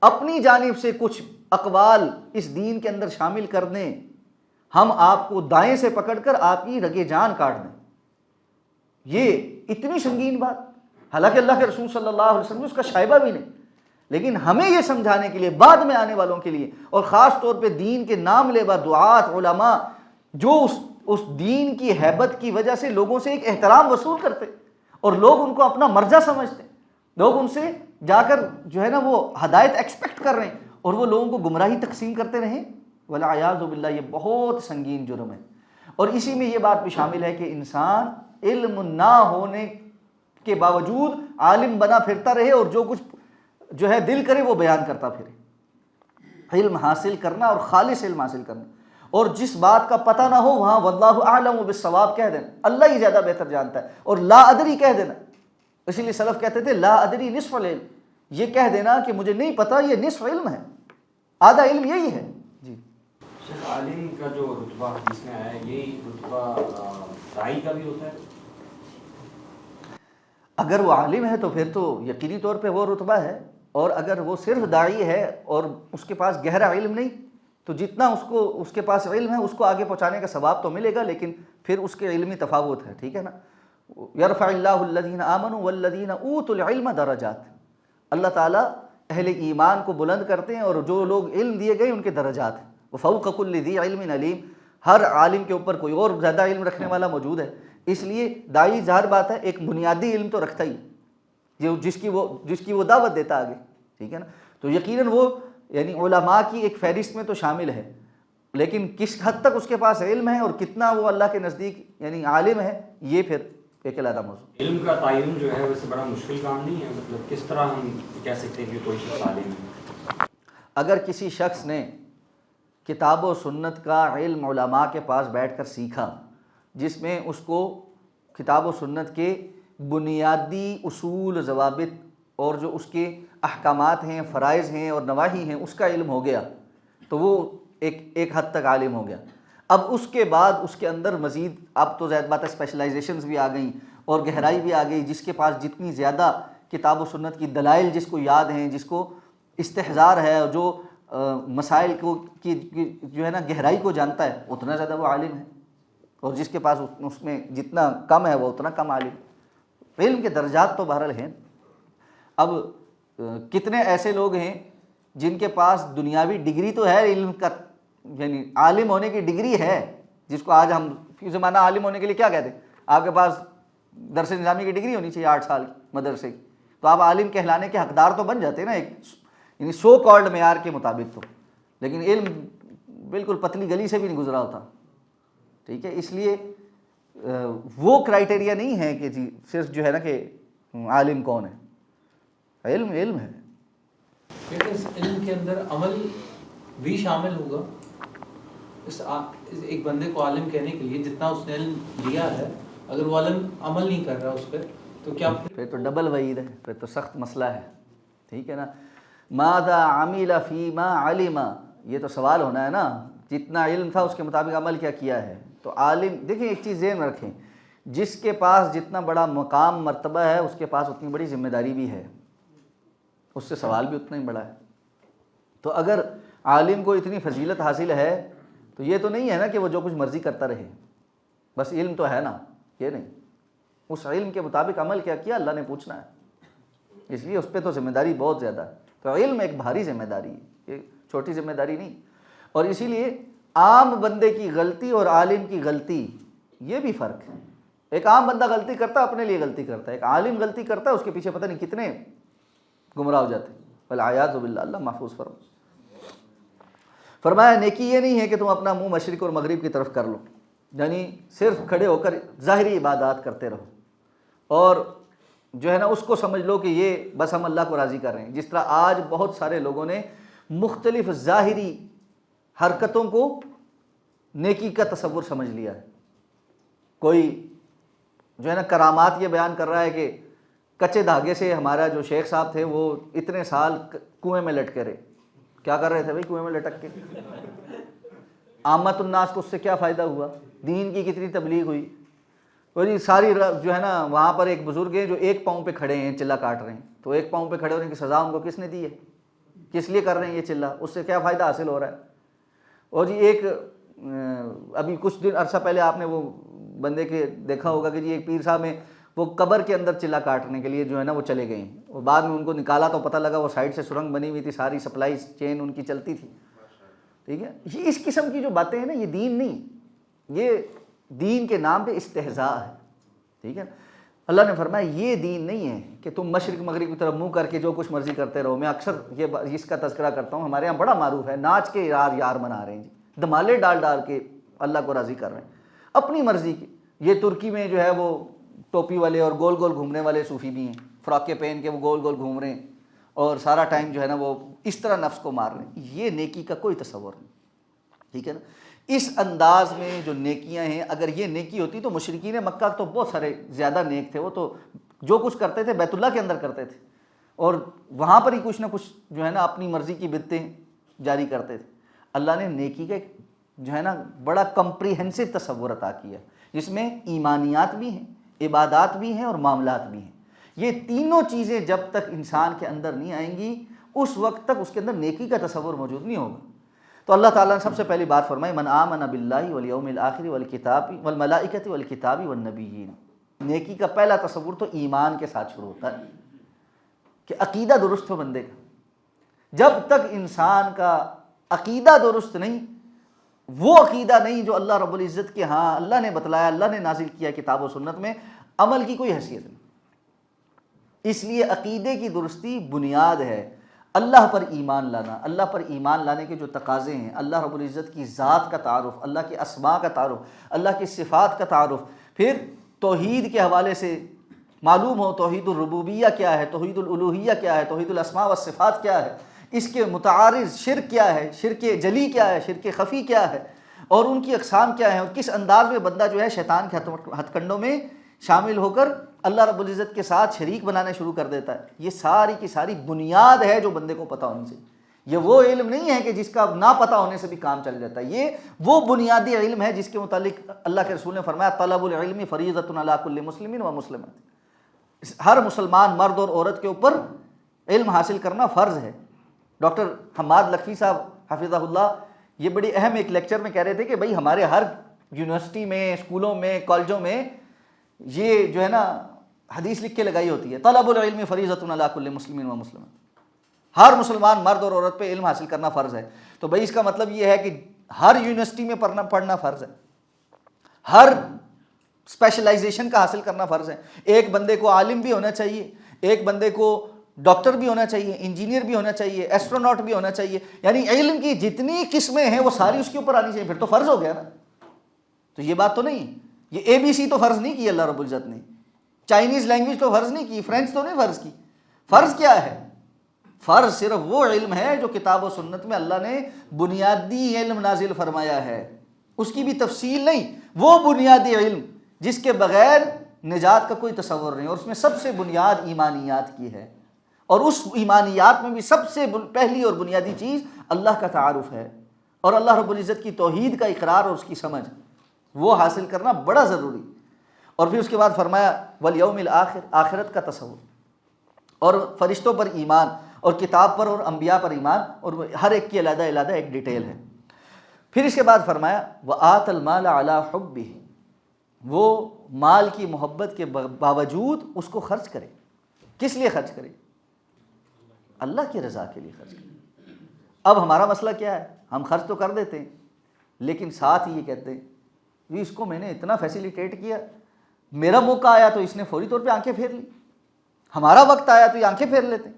اپنی جانب سے کچھ اقوال اس دین کے اندر شامل کر دیں، ہم آپ کو دائیں سے پکڑ کر آپ کی رگے جان کاٹ دیں۔ یہ اتنی سنگین بات، حالانکہ اللہ کے رسول صلی اللہ علیہ وسلم اس کا شائبہ بھی نہیں، لیکن ہمیں یہ سمجھانے کے لیے، بعد میں آنے والوں کے لیے، اور خاص طور پہ دین کے نام لیوا دعات علماء جو اس دین کی ہیبت کی وجہ سے لوگوں سے ایک احترام وصول کرتے، اور لوگ ان کو اپنا مرجع سمجھتے، لوگ ان سے جا کر جو ہے نا وہ ہدایت ایکسپیکٹ کر رہے ہیں، اور وہ لوگوں کو گمراہی تقسیم کرتے رہیں، والعیاذ باللہ، یہ بہت سنگین جرم ہے۔ اور اسی میں یہ بات بھی شامل ہے کہ انسان علم نہ ہونے کے باوجود عالم بنا پھرتا رہے، اور جو کچھ جو ہے دل کرے وہ بیان کرتا پھرے۔ علم حاصل کرنا اور خالص علم حاصل کرنا، اور جس بات کا پتہ نہ ہو وہاں واللہ اعلم بالصواب کہہ دینا، اللہ ہی زیادہ بہتر جانتا ہے، اور لا ادری کہہ دینا۔ اسی لیے سلف کہتے تھے لا ادری نصف العلم، یہ کہہ دینا کہ مجھے نہیں پتہ یہ نصف علم ہے، آدھا علم یہی ہے۔ جی شیخ، عالم کا جو رتبہ حدیث میں آیا ہے، یہی رتبہ داعی کا بھی ہوتا ہے؟ اگر وہ عالم ہے تو پھر تو یقینی طور پہ وہ رتبہ ہے، اور اگر وہ صرف داعی ہے اور اس کے پاس گہرا علم نہیں، تو جتنا اس کے پاس علم ہے اس کو آگے پہنچانے کا ثواب تو ملے گا، لیکن پھر اس کے علمی تفاوت ہے، ٹھیک ہے نا۔ یرفع اللہ الذین آمنوا والذین اوتوا العلم درجات، اللہ تعالیٰ اہل ایمان کو بلند کرتے ہیں، اور جو لوگ علم دیے گئے ان کے درجات ہیں۔ وفوق کل ذی علم علیم، ہر عالم کے اوپر کوئی اور زیادہ علم رکھنے والا موجود ہے، اس لیے داعی ظاہر بات ہے ایک بنیادی علم تو رکھتا ہی، جس کی وہ دعوت دیتا آگے، ٹھیک ہے نا۔ تو یقیناً وہ یعنی علماء کی ایک فہرست میں تو شامل ہے، لیکن کس حد تک اس کے پاس علم ہے اور کتنا وہ اللہ کے نزدیک یعنی عالم ہے، یہ پھر ایک علیحدہ موضوع۔ علم کا تعین جو ہے ویسے بڑا مشکل کام نہیں ہے، مطلب کس طرح ہم کہہ سکتے ہیں کہ کوئی شخص عالم ہے؟ اگر کسی شخص نے کتاب و سنت کا علم علماء کے پاس بیٹھ کر سیکھا، جس میں اس کو کتاب و سنت کے بنیادی اصول، ضوابط اور جو اس کے احکامات ہیں، فرائض ہیں اور نواہی ہیں اس کا علم ہو گیا، تو وہ ایک حد تک عالم ہو گیا۔ اب اس کے بعد اس کے اندر مزید، اب تو زیادہ بات ہے اسپیشلائزیشنز بھی آ گئیں اور گہرائی بھی آ گئی، جس کے پاس جتنی زیادہ کتاب و سنت کی دلائل جس کو یاد ہیں، جس کو استحضار ہے، اور جو مسائل کو کی جو ہے نا گہرائی کو جانتا ہے، اتنا زیادہ وہ عالم ہے۔ اور جس کے پاس اس میں جتنا کم ہے وہ اتنا کم عالم۔ علم کے درجات تو بہرحال ہیں۔ اب کتنے ایسے لوگ ہیں جن کے پاس دنیاوی ڈگری تو ہے علم کا، یعنی عالم ہونے کی ڈگری ہے، جس کو آج ہم فی زمانہ عالم ہونے کے لیے کیا کہتے ہیں، آپ کے پاس درس نظامی کی ڈگری ہونی چاہیے 8 سال کی مدرسے کی، تو آپ عالم کہلانے کے حقدار تو بن جاتے ہیں نا، ایک یعنی سو کالڈ معیار کے مطابق تو، لیکن علم بالکل پتلی گلی سے بھی نہیں گزرا ہوتا، ٹھیک ہے۔ اس لیے وہ کرائٹیریا نہیں ہے کہ جی صرف جو ہے نا کہ عالم کون ہے، علم علم ہے۔ لیکن اس علم کے اندر عمل بھی شامل ہوگا۔ ایک بندے کو عالم کہنے کے لیے جتنا اس نے علم لیا ہے، اگر وہ عالم عمل نہیں کر رہا اس پہ تو کیا پھر تو ڈبل وعید ہے، پھر تو سخت مسئلہ ہے، ٹھیک ہے نا۔ ماذا عمل فیما علم، یہ تو سوال ہونا ہے نا، جتنا علم تھا اس کے مطابق عمل کیا کیا ہے۔ تو عالم دیکھیں ایک چیز ذہن میں رکھیں، جس کے پاس جتنا بڑا مقام مرتبہ ہے اس کے پاس اتنی بڑی ذمہ داری بھی ہے، اس سے سوال بھی اتنا ہی بڑا ہے۔ تو اگر عالم کو اتنی فضیلت حاصل ہے تو یہ تو نہیں ہے نا کہ وہ جو کچھ مرضی کرتا رہے، بس علم تو ہے نا، یہ نہیں، اس علم کے مطابق عمل کیا کیا اللہ نے پوچھنا ہے، اس لیے اس پہ تو ذمہ داری بہت زیادہ ہے۔ تو علم ایک بھاری ذمہ داری ہے، یہ چھوٹی ذمہ داری نہیں۔ اور اسی لیے عام بندے کی غلطی اور عالم کی غلطی یہ بھی فرق ہے۔ ایک عام بندہ غلطی کرتا ہے اپنے لیے غلطی کرتا ہے، ایک عالم غلطی کرتا ہے اس کے پیچھے پتہ نہیں کتنے گمراہ ہو جاتے ہیں، والعیاذ باللہ، اللہ محفوظ فرمایا نیکی یہ نہیں ہے کہ تم اپنا منہ مشرق اور مغرب کی طرف کر لو، یعنی صرف کھڑے ہو کر ظاہری عبادات کرتے رہو اور جو ہے نا اس کو سمجھ لو کہ یہ بس ہم اللہ کو راضی کر رہے ہیں، جس طرح آج بہت سارے لوگوں نے مختلف ظاہری حرکتوں کو نیکی کا تصور سمجھ لیا ہے۔ کوئی جو ہے نا کرامات یہ بیان کر رہا ہے کہ کچے دھاگے سے ہمارا جو شیخ صاحب تھے وہ اتنے سال کنویں میں لٹکے رہے۔ کیا کر رہے تھے بھائی کنویں میں لٹک کے؟ عامت الناس کو اس سے کیا فائدہ ہوا؟ دین کی کتنی تبلیغ ہوئی؟ اور یہ ساری جو ہے نا وہاں پر ایک بزرگ ہیں جو ایک پاؤں پہ کھڑے ہیں، چلہ کاٹ رہے ہیں، تو ایک پاؤں پہ کھڑے ہونے کی سزا ان کو کس نے دی ہے؟ کس لیے کر رہے ہیں یہ چلہ؟ اس سے کیا فائدہ حاصل ہو رہا ہے؟ اور جی ایک ابھی کچھ دن عرصہ پہلے آپ نے وہ بندے کے دیکھا ہوگا کہ جی ایک پیر صاحب میں وہ قبر کے اندر چلہ کاٹنے کے لیے جو ہے نا وہ چلے گئے ہیں، اور بعد میں ان کو نکالا تو پتہ لگا وہ سائڈ سے سرنگ بنی ہوئی تھی، ساری سپلائی چین ان کی چلتی تھی، ٹھیک ہے۔ یہ اس قسم کی جو باتیں ہیں نا یہ دین نہیں، یہ دین کے نام پہ استہزاء ہے، ٹھیک ہے۔ اللہ نے فرمایا یہ دین نہیں ہے کہ تم مشرق مغرب کی طرف منہ کر کے جو کچھ مرضی کرتے رہو۔ میں اکثر اس کا تذکرہ کرتا ہوں، ہمارے یہاں بڑا معروف ہے، ناچ کے یار یار منا رہے ہیں جی، دمالے ڈال ڈال کے اللہ کو راضی کر رہے ہیں اپنی مرضی کی۔ یہ ترکی میں جو ہے وہ ٹوپی والے اور گول گول گھومنے والے صوفی بھی ہیں، فراقے پہن کے وہ گول گول گھوم رہے ہیں اور سارا ٹائم جو ہے نا وہ اس طرح نفس کو مار رہے ہیں۔ یہ نیکی کا کوئی تصور نہیں، ٹھیک ہے نا۔ اس انداز میں جو نیکیاں ہیں، اگر یہ نیکی ہوتی تو مشرکین مکہ تو بہت سارے زیادہ نیک تھے، وہ تو جو کچھ کرتے تھے بیت اللہ کے اندر کرتے تھے اور وہاں پر ہی کچھ نہ کچھ جو ہے نا اپنی مرضی کی بدعتیں جاری کرتے تھے۔ اللہ نے نیکی کا ایک جو ہے نا بڑا کمپریہنسو تصور عطا کیا جس میں ایمانیات بھی ہیں، عبادات بھی ہیں اور معاملات بھی ہیں۔ یہ تینوں چیزیں جب تک انسان کے اندر نہیں آئیں گی اس وقت تک اس کے اندر نیکی کا تصور موجود نہیں ہوگا۔ تو اللہ تعالیٰ نے سب سے پہلی بات فرمائی من آمن باللہ والیوم الآخر والکتاب والملائکۃ والکتاب والنبیین۔ نیکی کا پہلا تصور تو ایمان کے ساتھ شروع ہوتا ہے کہ عقیدہ درست ہو بندے کا۔ جب تک انسان کا عقیدہ درست نہیں، وہ عقیدہ نہیں جو اللہ رب العزت کے ہاں اللہ نے بتلایا، اللہ نے نازل کیا کتاب و سنت میں، عمل کی کوئی حیثیت نہیں۔ اس لیے عقیدے کی درستی بنیاد ہے۔ اللہ پر ایمان لانا، اللہ پر ایمان لانے کے جو تقاضے ہیں، اللہ رب العزت کی ذات کا تعارف، اللہ کے اسماء کا تعارف، اللہ کی صفات کا تعارف، پھر توحید کے حوالے سے معلوم ہو توحید الربوبیہ کیا ہے، توحید الالوہیہ کیا ہے، توحید الاسماء والصفات کیا ہے، اس کے متعارض شرک کیا ہے، شرک جلی کیا ہے، شرک خفی کیا ہے، اور ان کی اقسام کیا ہیں، اور کس انداز میں بندہ جو ہے شیطان کے ہتھ کنڈوں میں شامل ہو کر اللہ رب العزت کے ساتھ شریک بنانے شروع کر دیتا ہے۔ یہ ساری کی ساری بنیاد ہے جو بندے کو پتہ ہونی چاہیے۔ یہ وہ علم نہیں ہے کہ جس کا نہ پتہ ہونے سے بھی کام چل جاتا ہے، یہ وہ بنیادی علم ہے جس کے متعلق اللہ کے رسول نے فرمایا طلب العلم فریضۃ علی کل مسلم و مسلمۃ۔ ہر مسلمان مرد اور عورت کے اوپر علم حاصل کرنا فرض ہے۔ ڈاکٹر حماد لکھوی صاحب حفظہ اللہ یہ بڑی اہم ایک لیکچر میں کہہ رہے تھے کہ بھائی ہمارے ہر یونیورسٹی میں، اسکولوں میں، کالجوں میں یہ جو ہے نا حدیث لکھ کے لگائی ہوتی ہے، طلب العلم فریضۃ علی کل مسلم و مسلمہ، ہر مسلمان مرد اور عورت پہ علم حاصل کرنا فرض ہے۔ تو بھائی اس کا مطلب یہ ہے کہ ہر یونیورسٹی میں پڑھنا فرض ہے، ہر اسپیشلائزیشن کا حاصل کرنا فرض ہے۔ ایک بندے کو عالم بھی ہونا چاہیے، ایک بندے کو ڈاکٹر بھی ہونا چاہیے، انجینئر بھی ہونا چاہیے، ایسٹروناٹ بھی ہونا چاہیے، یعنی علم کی جتنی قسمیں ہیں وہ ساری اس کے اوپر آنی چاہیے، پھر تو فرض ہو گیا نا۔ تو یہ بات تو نہیں، یہ ABC تو فرض نہیں کی اللہ رب العزت نے، چائنیز لینگویج تو فرض نہیں کی، فرینچ تو نہیں فرض کی۔ فرض کیا ہے؟ فرض صرف وہ علم ہے جو کتاب و سنت میں اللہ نے بنیادی علم نازل فرمایا ہے، اس کی بھی تفصیل نہیں، وہ بنیادی علم جس کے بغیر نجات کا کوئی تصور نہیں، اور اس میں سب سے بنیاد ایمانیات کی ہے، اور اس ایمانیات میں بھی سب سے پہلی اور بنیادی چیز اللہ کا تعارف ہے، اور اللہ رب العزت کی توحید کا اقرار اور اس کی سمجھ، وہ حاصل کرنا بڑا ضروری۔ اور پھر اس کے بعد فرمایا والیوم الآخر، آخرت کا تصور، اور فرشتوں پر ایمان، اور کتاب پر اور انبیاء پر ایمان، اور ہر ایک کی علیحدہ علیحدہ ایک ڈیٹیل ہے۔ پھر اس کے بعد فرمایا وآت المال علی حبہ، وہ مال کی محبت کے باوجود اس کو خرچ کرے۔ کس لیے خرچ کرے؟ اللہ کی رضا کے لیے خرچ کرے۔ اب ہمارا مسئلہ کیا ہے؟ ہم خرچ تو کر دیتے ہیں، لیکن ساتھ ہی یہ کہتے ہیں اس کو میں نے اتنا فیسیلیٹیٹ کیا، میرا موقع آیا تو اس نے فوری طور پہ آنکھیں پھیر لی، ہمارا وقت آیا تو یہ آنکھیں پھیر لیتے ہیں،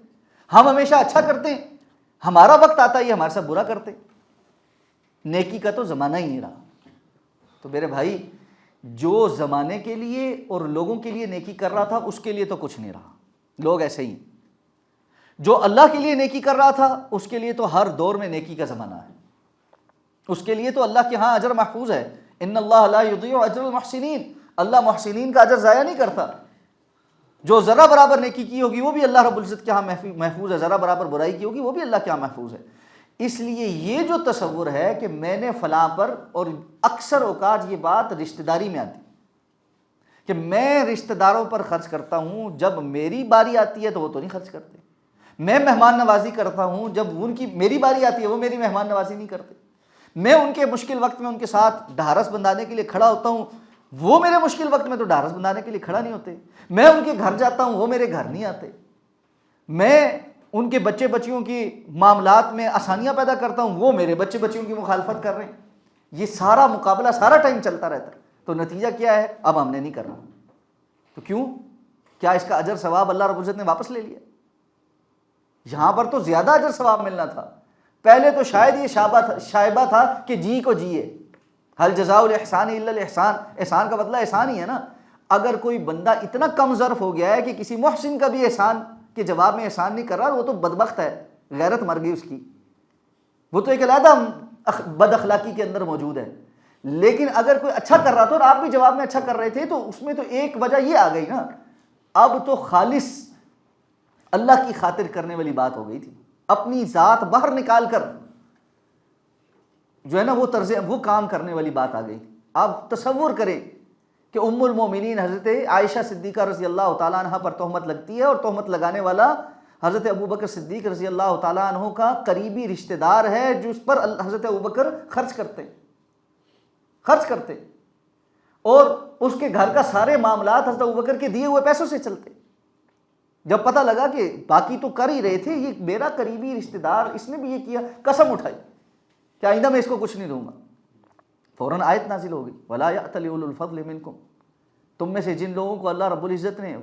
ہم ہمیشہ اچھا کرتے ہیں، ہمارا وقت آتا ہے یہ ہمارے ساتھ برا کرتے ہیں۔ نیکی کا تو زمانہ ہی نہیں رہا۔ تو میرے بھائی، جو زمانے کے لیے اور لوگوں کے لیے نیکی کر رہا تھا اس کے لیے تو کچھ نہیں رہا، لوگ ایسے ہی۔ جو اللہ کے لیے نیکی کر رہا تھا اس کے لیے تو ہر دور میں نیکی کا زمانہ ہے، اس کے لیے تو اللہ کے ہاں اجر محفوظ ہے۔ ان اللہ لا یضیع اجر المحسنین، اللہ محسنین کا اجر ضائع نہیں کرتا۔ جو ذرہ برابر نیکی کی ہوگی وہ بھی اللہ رب العزت کے ہاں محفوظ ہے، ذرہ برابر برائی کی ہوگی وہ بھی اللہ کے ہاں محفوظ ہے۔ اس لیے یہ جو تصور ہے کہ میں نے فلاں پر، اور اکثر اوقات یہ بات رشتہ داری میں آتی کہ میں رشتہ داروں پر خرچ کرتا ہوں، جب میری باری آتی ہے تو وہ تو نہیں خرچ کرتے، میں مہمان نوازی کرتا ہوں، جب ان کی میری باری آتی ہے وہ میری مہمان نوازی نہیں کرتے، میں ان کے مشکل وقت میں ان کے ساتھ ڈھارس بندھانے کے لیے کھڑا ہوتا ہوں، وہ میرے مشکل وقت میں تو ڈھارس بندھانے کے لیے کھڑا نہیں ہوتے، میں ان کے گھر جاتا ہوں وہ میرے گھر نہیں آتے، میں ان کے بچے بچیوں کی معاملات میں آسانیاں پیدا کرتا ہوں، وہ میرے بچے بچیوں کی مخالفت کر رہے ہیں۔ یہ سارا مقابلہ سارا ٹائم چلتا رہتا ہے، تو نتیجہ کیا ہے؟ اب ہم نے نہیں کرنا۔ تو کیوں؟ کیا اس کا اجر ثواب اللہ رب العزت نے واپس لے لیا؟ یہاں پر تو زیادہ اجر ثواب ملنا تھا، پہلے تو شاید یہ شائبہ تھا کہ جی کو جیے، حل جزاء الاحسان الا الاحسان، احسان کا بدلہ احسان ہی ہے نا۔ اگر کوئی بندہ اتنا کم ظرف ہو گیا ہے کہ کسی محسن کا بھی احسان کے جواب میں احسان نہیں کر رہا، وہ تو بدبخت ہے، غیرت مر گئی اس کی، وہ تو ایک علیحدہ بد اخلاقی کے اندر موجود ہے۔ لیکن اگر کوئی اچھا کر رہا تھا اور آپ بھی جواب میں اچھا کر رہے تھے تو اس میں تو ایک وجہ یہ آ گئی نا، اب تو خالص اللہ کی خاطر کرنے والی بات ہو گئی تھی، اپنی ذات باہر نکال کر جو ہے نا وہ کام کرنے والی بات آ گئی۔ آپ تصور کریں کہ ام المومنین حضرت عائشہ صدیقہ رضی اللہ تعالیٰ عنہ پر تہمت لگتی ہے، اور تہمت لگانے والا حضرت ابوبکر صدیق رضی اللہ تعالیٰ عنہ کا قریبی رشتہ دار ہے، جو اس پر حضرت ابوبکر خرچ کرتے اور اس کے گھر کا سارے معاملات حضرت ابوبکر کے دیے ہوئے پیسوں سے چلتے۔ جب پتہ لگا کہ باقی تو کر ہی رہے تھے، یہ میرا قریبی رشتہ دار اس نے بھی یہ کیا، قسم اٹھائی کہ آئندہ میں اس کو کچھ نہیں دوں گا، فوراً آیت نازل ہو گئی وَلَا يَأْتَلِ أُولُو الْفَضْلِ مِنْكُمْ، تم میں سے جن لوگوں کو اللہ رب العزت نے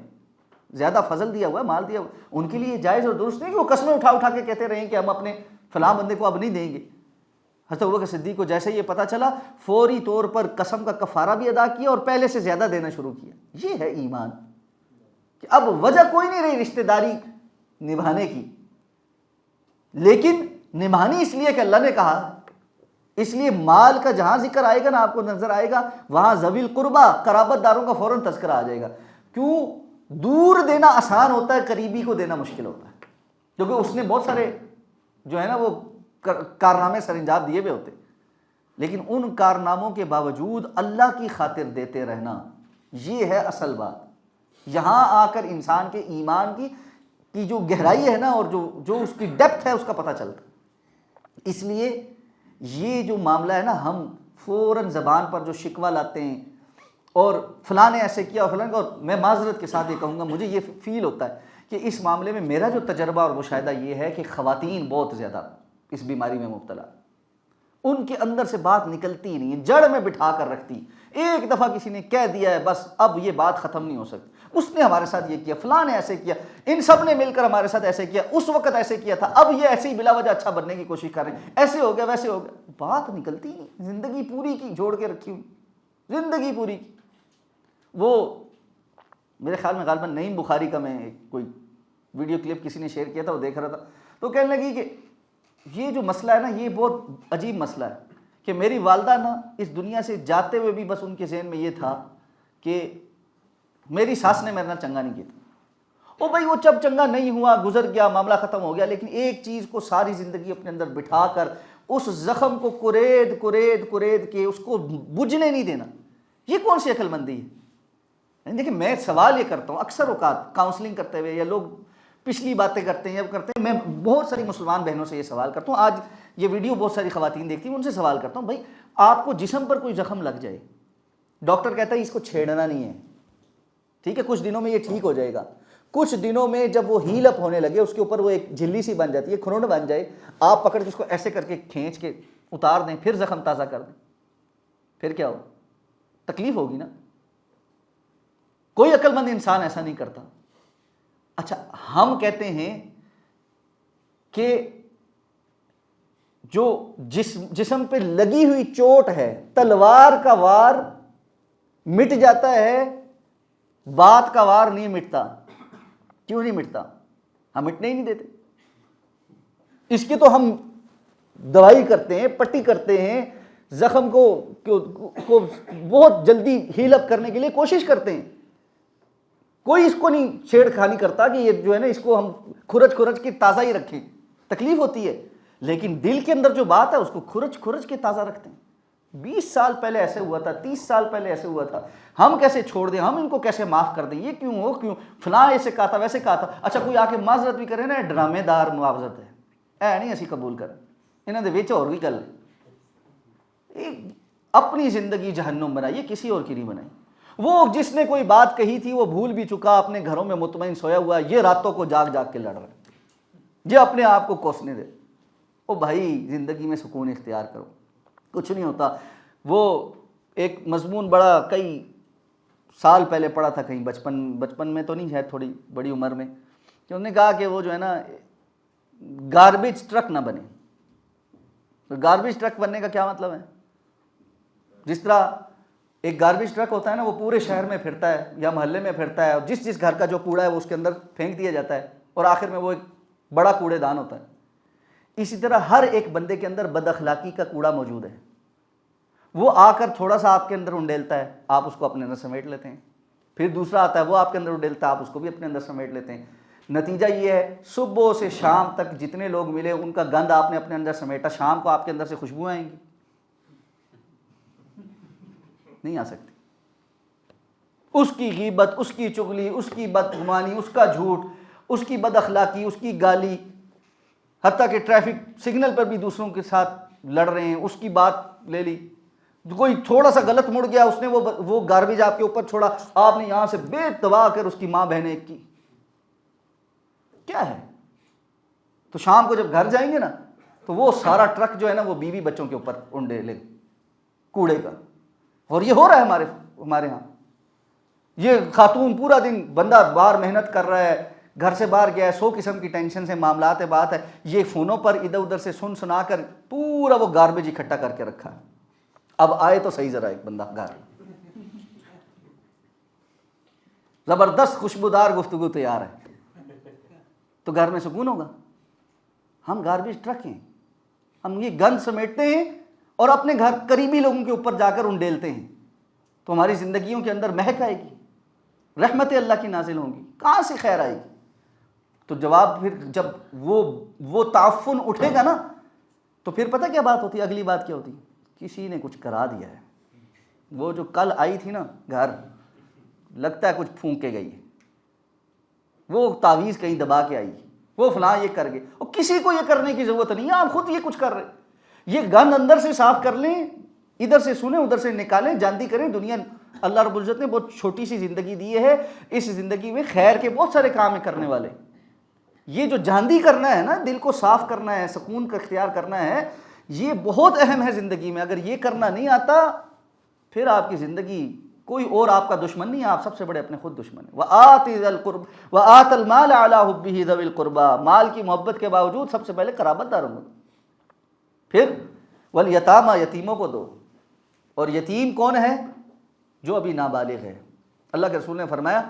زیادہ فضل دیا ہوا ہے، مال دیا ہوا ہے، ان کے لیے جائز اور درست نہیں کہ وہ قسمیں اٹھا اٹھا کے کہتے رہیں کہ ہم اپنے فلاں بندے کو اب نہیں دیں گے۔ حضرت ابوبکر صدیق کو جیسے یہ پتہ چلا، فوری طور پر قسم کا کفارہ بھی ادا کیا اور پہلے سے زیادہ دینا شروع کیا۔ یہ ہے ایمان، کہ اب وجہ کوئی نہیں رہی رشتہ داری نبھانے کی، لیکن نبھانی اس لیے کہ اللہ نے کہا۔ اس لیے مال کا جہاں ذکر آئے گا نا، آپ کو نظر آئے گا وہاں ذوی القربہ، قرابت داروں کا فوراً تذکرہ آ جائے گا۔ کیوں؟ دور دینا آسان ہوتا ہے، قریبی کو دینا مشکل ہوتا ہے، کیونکہ اس نے بہت سارے جو ہے نا وہ کارنامے سر انجام دیے ہوئے ہوتے، لیکن ان کارناموں کے باوجود اللہ کی خاطر دیتے رہنا، یہ ہے اصل بات۔ یہاں آ کر انسان کے ایمان کی جو گہرائی ہے نا، اور جو اس کی ڈیپتھ ہے، اس کا پتہ چلتا۔ اس لیے یہ جو معاملہ ہے نا، ہم فوراً زبان پر جو شکوہ لاتے ہیں اور فلاں نے ایسے کیا اور فلاں، اور میں معذرت کے ساتھ یہ کہوں گا، مجھے یہ فیل ہوتا ہے کہ اس معاملے میں میرا جو تجربہ اور مشاہدہ یہ ہے کہ خواتین بہت زیادہ اس بیماری میں مبتلا، ان کے اندر سے بات نکلتی نہیں ہے، جڑ میں بٹھا کر رکھتی. ایک دفعہ کسی نے کہہ دیا ہے بس اب یہ بات ختم نہیں ہو سکتی. اس نے ہمارے ساتھ یہ کیا، فلاں نے ایسے کیا، ان سب نے مل کر ہمارے ساتھ ایسے کیا، اس وقت ایسے کیا تھا، اب یہ ایسے ہی بلا وجہ اچھا بننے کی کوشش کر رہے ہیں، ایسے ہو گیا ویسے ہو گیا. بات نکلتی نہیں. زندگی پوری کی جوڑ کے رکھی ہوئی، زندگی پوری کی. وہ میرے خیال میں غالباً نعیم بخاری کا میں کوئی ویڈیو کلپ کسی نے شیئر کیا تھا، وہ دیکھ رہا تھا تو کہنے لگی کہ یہ جو مسئلہ ہے نا، یہ بہت عجیب مسئلہ ہے کہ میری والدہ نا اس دنیا سے جاتے ہوئے بھی بس ان کے ذہن میں یہ تھا کہ میری ساس نے میرے نال چنگا نہیں کیا تھا. او بھائی وہ جب چنگا نہیں ہوا، گزر گیا، معاملہ ختم ہو گیا، لیکن ایک چیز کو ساری زندگی اپنے اندر بٹھا کر اس زخم کو کورید کے اس کو بجھنے نہیں دینا، یہ کون سی عقل مندی ہے؟ دیکھیں میں سوال یہ کرتا ہوں اکثر اوقات کاؤنسلنگ کرتے ہوئے، یا لوگ پچھلی باتیں کرتے ہیں یا کرتے ہیں، میں بہت ساری مسلمان بہنوں سے یہ سوال کرتا ہوں، آج یہ ویڈیو بہت ساری خواتین دیکھتی ہیں، ان سے سوال کرتا ہوں بھائی آپ کو جسم پر کوئی زخم لگ جائے، ڈاکٹر کہتا ہے اس کو چھیڑنا نہیں ہے، ٹھیک ہے، کچھ دنوں میں یہ ٹھیک ہو جائے گا، کچھ دنوں میں جب وہ ہیل اپ ہونے لگے، اس کے اوپر وہ ایک جھلی سی بن جاتی ہے، کھرونڈ بن جائے، آپ پکڑ کے اس کو ایسے کر کے کھینچ کے اتار دیں، پھر زخم تازہ کر دیں، پھر کیا ہو؟ تکلیف ہوگی نا. کوئی عقل مند انسان ایسا نہیں کرتا. اچھا ہم کہتے ہیں کہ جو جسم پہ لگی ہوئی چوٹ ہے، تلوار کا وار مٹ جاتا ہے، بات کا وار نہیں مٹتا. کیوں نہیں مٹتا؟ ہم مٹنے ہی نہیں دیتے. اس کی تو ہم دوائی کرتے ہیں، پٹی کرتے ہیں، زخم کو بہت جلدی ہیل اپ کرنے کے لیے کوشش کرتے ہیں. کوئی اس کو نہیں چھیڑ خانی کرتا کہ یہ جو ہے نا اس کو ہم کھرچ کے تازہ ہی رکھیں. تکلیف ہوتی ہے، لیکن دل کے اندر جو بات ہے اس کو کھرچ کے تازہ رکھتے ہیں. 20 سال پہلے ایسے ہوا تھا، 30 سال پہلے ایسے ہوا تھا، ہم کیسے چھوڑ دیں، ہم ان کو کیسے معاف کر دیں، یہ کیوں ہو، کیوں فلاں ایسے کہا تھا ویسے کہا تھا. اچھا کوئی آ کے معذرت بھی کرے نا، ڈرامے دار معاوضت ہے، نہیں اسی قبول کر. انہوں نے ویچ اور بھی گل اپنی زندگی جہنم بنائی، یہ کسی اور کی نہیں بنائی. وہ جس نے کوئی بات کہی تھی وہ بھول بھی چکا، اپنے گھروں میں مطمئن سویا ہوا ہے، یہ راتوں کو جاگ کے لڑ رہا ہے، یہ اپنے آپ کو کوسنے دے. او بھائی زندگی میں سکون اختیار کرو، کچھ نہیں ہوتا. وہ ایک مضمون بڑا کئی سال پہلے پڑھا تھا کہیں، بچپن میں تو نہیں ہے، تھوڑی بڑی عمر میں، کہ انہوں نے کہا کہ وہ جو ہے نا گاربیج ٹرک نہ بنے. تو گاربیج ٹرک بننے کا کیا مطلب ہے؟ جس طرح ایک گاربیج ٹرک ہوتا ہے نا، وہ پورے شہر میں پھرتا ہے یا محلے میں پھرتا ہے، اور جس گھر کا جو کوڑا ہے وہ اس کے اندر پھینک دیا جاتا ہے، اور آخر میں وہ ایک بڑا کوڑے دان ہوتا ہے. اسی طرح ہر ایک بندے کے اندر بد اخلاقی کا کوڑا موجود ہے. وہ آ کر تھوڑا سا آپ کے اندر انڈیلتا ہے، آپ اس کو اپنے اندر سمیٹ لیتے ہیں. پھر دوسرا آتا ہے، وہ آپ کے اندر انڈیلتا ہے، آپ اس کو بھی اپنے اندر سمیٹ لیتے ہیں. نتیجہ یہ ہے صبح سے شام تک جتنے لوگ ملے ان کا گند آپ نے اپنے اندر سمیٹا، شام کو آپ کے اندر سے خوشبو آئیں گی؟ نہیں آ سکتی. اس کی غیبت، اس کی چغلی، اس کی بدگمانی، اس کا جھوٹ، اس کی بد اخلاقی، اس کی گالی، حتیٰ کہ ٹریفک سگنل پر بھی دوسروں کے ساتھ لڑ رہے ہیں، اس کی بات لے لی. کوئی تھوڑا سا غلط مڑ گیا، اس نے وہ گاربیج آپ کے اوپر چھوڑا، آپ نے یہاں سے بے تباہ کر اس کی ماں بہنیں کی. کیا ہے؟ تو شام کو جب گھر جائیں گے نا تو وہ سارا ٹرک جو ہے نا وہ بیوی بچوں کے اوپر انڈے لے کوڑے کا. اور یہ ہو رہا ہے ہمارے ہاں. یہ خاتون پورا دن، بندہ باہر محنت کر رہا ہے، گھر سے باہر گیا ہے، 100 قسم کی ٹینشن سے معاملات بات ہے، یہ فونوں پر ادھر ادھر سے سنا کر پورا وہ گاربیج اکٹھا کر کے رکھا ہے. اب آئے تو صحیح ذرا ایک بندہ گھر، زبردست خوشبودار گفتگو تیار ہے، تو گھر میں سکون ہوگا؟ ہم گاربیج ٹرک ہیں، ہم یہ گند سمیٹتے ہیں اور اپنے گھر قریبی لوگوں کے اوپر جا کر انڈیلتے ہیں، تو ہماری زندگیوں کے اندر مہک آئے گی، رحمت اللہ کی نازل ہوں گی، کہاں سے خیر آئے گی؟ تو جواب پھر جب وہ تعفن اٹھے گا نا تو پھر پتہ کیا بات ہوتی ہے؟ اگلی بات کیا ہوتی ہے؟ کسی نے کچھ کرا دیا ہے. وہ جو کل آئی تھی نا گھر، لگتا ہے کچھ پھونک کے گئی ہے، وہ تعویذ کہیں دبا کے آئی، وہ فلاں یہ کر گئے، اور کسی کو یہ کرنے کی ضرورت نہیں ہے، آپ خود یہ کچھ کر رہے. یہ گند اندر سے صاف کر لیں، ادھر سے سنیں ادھر سے نکالیں، جانتی کریں. دنیا اللہ رب العزت نے بہت چھوٹی سی زندگی دی ہے، اس زندگی میں خیر کے بہت سارے کام ہیں کرنے والے. یہ جو جاندی کرنا ہے نا، دل کو صاف کرنا ہے، سکون کا اختیار کرنا ہے، یہ بہت اہم ہے زندگی میں. اگر یہ کرنا نہیں آتا پھر آپ کی زندگی کوئی اور آپ کا دشمن نہیں ہے، آپ سب سے بڑے اپنے خود دشمن ہیں. وَآتَ الْمَالَ عَلَىٰ حُبِّهِ ذَوِي الْقُرْبَىٰ، مال کی محبت کے باوجود سب سے پہلے قرابت داروں کو. پھر وَالْيَتَامَىٰ، یتیموں کو دو. اور یتیم کون ہے؟ جو ابھی نابالغ ہے. اللہ کے رسول نے فرمایا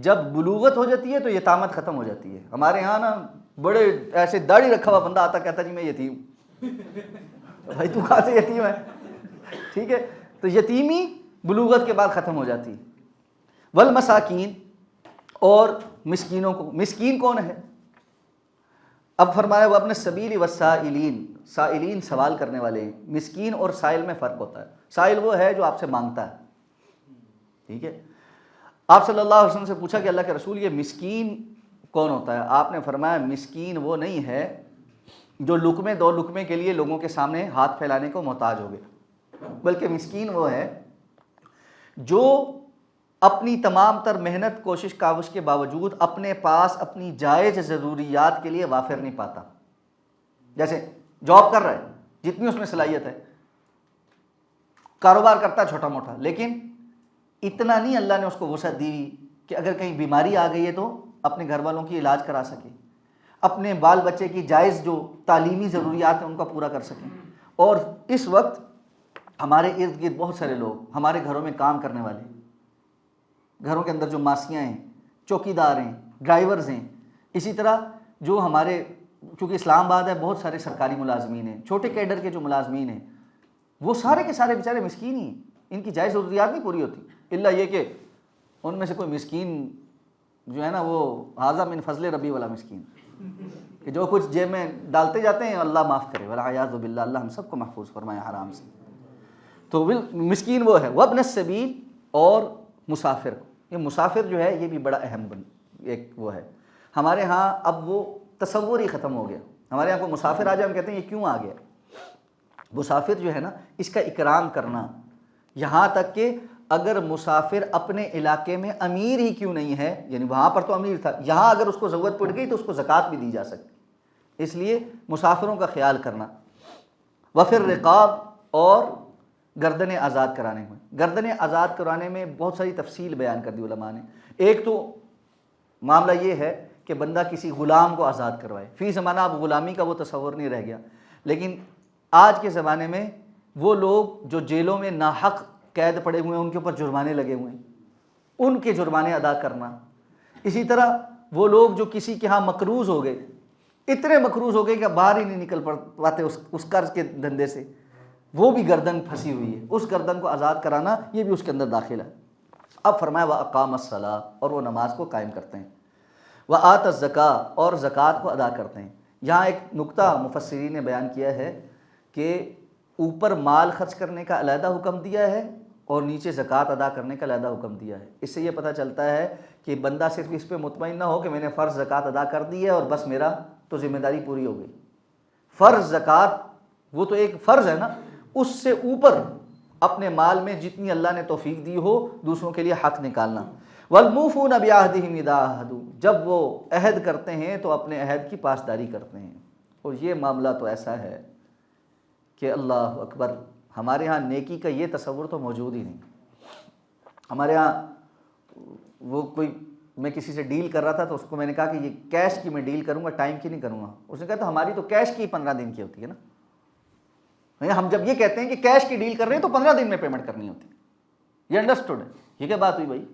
جب بلوغت ہو جاتی ہے تو یتامت ختم ہو جاتی ہے. ہمارے ہاں نا بڑے ایسے داڑھی رکھا ہوا بندہ آتا کہتا جی میں یتیم. بھائی تو کہاں سے یتیم ہے؟ ٹھیک ہے، تو یتیمی بلوغت کے بعد ختم ہو جاتی. والمساکین، اور مسکینوں کو. مسکین کون ہے؟ اب فرمایا وہ اپنے سبیل والسائلین، سائلین سوال کرنے والے ہیں. مسکین اور سائل میں فرق ہوتا ہے. سائل وہ ہے جو آپ سے مانگتا ہے. ٹھیک ہے، آپ صلی اللہ علیہ وسلم سے پوچھا کہ اللہ کے رسول یہ مسکین کون ہوتا ہے؟ آپ نے فرمایا مسکین وہ نہیں ہے جو لقمے دو لقمے کے لیے لوگوں کے سامنے ہاتھ پھیلانے کو محتاج ہو گئے، بلکہ مسکین وہ ہے جو اپنی تمام تر محنت کوشش کاوش کے باوجود اپنے پاس اپنی جائز ضروریات کے لیے وافر نہیں پاتا. جیسے جاب کر رہا ہے، جتنی اس میں صلاحیت ہے، کاروبار کرتا ہے چھوٹا موٹا، لیکن اتنا نہیں اللہ نے اس کو وسعت دی کہ اگر کہیں بیماری آ گئی ہے تو اپنے گھر والوں کی علاج کرا سکے، اپنے بال بچے کی جائز جو تعلیمی ضروریات ہیں ان کا پورا کر سکیں. اور اس وقت ہمارے ارد گرد بہت سارے لوگ ہمارے گھروں میں کام کرنے والے، گھروں کے اندر جو ماسیاں ہیں، چوکیدار ہیں، ڈرائیورز ہیں، اسی طرح جو ہمارے، چونکہ اسلام آباد ہے بہت سارے سرکاری ملازمین ہیں، چھوٹے کیڈر کے جو ملازمین ہیں، وہ سارے کے سارے بیچارے مسکین ہی ہیں. ان کی جائز ضروریات نہیں پوری ہوتی، الا یہ کہ ان میں سے کوئی مسکین جو ہے نا وہ ھذا من فضل ربی والا مسکین، کہ جو کچھ جیب میں ڈالتے جاتے ہیں اللہ معاف کرے، والعیاذ باللہ، اللہ ہم سب کو محفوظ فرمائے حرام سے. تو مسکین وہ ہے. وابن السبیل، اور مسافر. یہ مسافر جو ہے یہ بھی بڑا اہم ایک وہ ہے. ہمارے ہاں اب وہ تصور ہی ختم ہو گیا. ہمارے یہاں کو مسافر آ جائے ہم کہتے ہیں یہ کیوں آ گیا. مسافر جو ہے نا اس کا اکرام کرنا، یہاں تک کہ اگر مسافر اپنے علاقے میں امیر ہی کیوں نہیں ہے، یعنی وہاں پر تو امیر تھا، یہاں اگر اس کو ضرورت پڑ گئی تو اس کو زکوٰۃ بھی دی جا سکتی. اس لیے مسافروں کا خیال کرنا. وفی الرقاب، اور گردنیں آزاد کرانے میں. گردنیں آزاد کرانے میں بہت ساری تفصیل بیان کر دی علماء نے. ایک تو معاملہ یہ ہے کہ بندہ کسی غلام کو آزاد کروائے. فی زمانہ اب غلامی کا وہ تصور نہیں رہ گیا، لیکن آج کے زمانے میں وہ لوگ جو جیلوں میں ناحق قید پڑے ہوئے ہیں ان کے اوپر جرمانے لگے ہوئے ہیں، ان کے جرمانے ادا کرنا. اسی طرح وہ لوگ جو کسی کے ہاں مقروض ہو گئے، اتنے مقروض ہو گئے کہ باہر ہی نہیں نکل پاتے اس قرض کے دھندے سے، وہ بھی گردن پھنسی ہوئی ہے، اس گردن کو آزاد کرانا یہ بھی اس کے اندر داخل ہے. اب فرمایا وَأَقَامَ الصَّلَاةَ، اور وہ نماز کو قائم کرتے ہیں. وَآتَ الزَّكَاةَ، اور زکوٰۃ کو ادا کرتے ہیں. یہاں ایک نقطہ مفسرین نے بیان کیا ہے کہ اوپر مال خرچ کرنے کا علیحدہ حکم دیا ہے اور نیچے زکوٰۃ ادا کرنے کا علیحدہ حکم دیا ہے. اس سے یہ پتہ چلتا ہے کہ بندہ صرف اس پہ مطمئن نہ ہو کہ میں نے فرض زکوٰۃ ادا کر دی ہے اور بس میرا تو ذمہ داری پوری ہو گئی. فرض زکوٰۃ وہ تو ایک فرض ہے نا، اس سے اوپر اپنے مال میں جتنی اللہ نے توفیق دی ہو دوسروں کے لیے حق نکالنا. وَالْمُوفُونَ بِعَهْدِهِمْ إِذَا عَاهَدُوا، جب وہ عہد کرتے ہیں تو اپنے عہد کی پاسداری کرتے ہیں. اور یہ معاملہ تو ایسا ہے کہ اللہ اکبر، ہمارے ہاں نیکی کا یہ تصور تو موجود ہی نہیں. ہمارے ہاں وہ کوئی، میں کسی سے ڈیل کر رہا تھا تو اس کو میں نے کہا کہ یہ کیش کی میں ڈیل کروں گا، ٹائم کی نہیں کروں گا. اس نے کہا تو ہماری تو کیش کی 15 دن کی ہوتی ہے نا. ہم جب یہ کہتے ہیں کہ کیش کی ڈیل کر رہے ہیں تو 15 دن میں پیمنٹ کرنی ہوتی ہے. یہ انڈرسٹوڈ ہے. یہ کیا بات ہوئی بھائی؟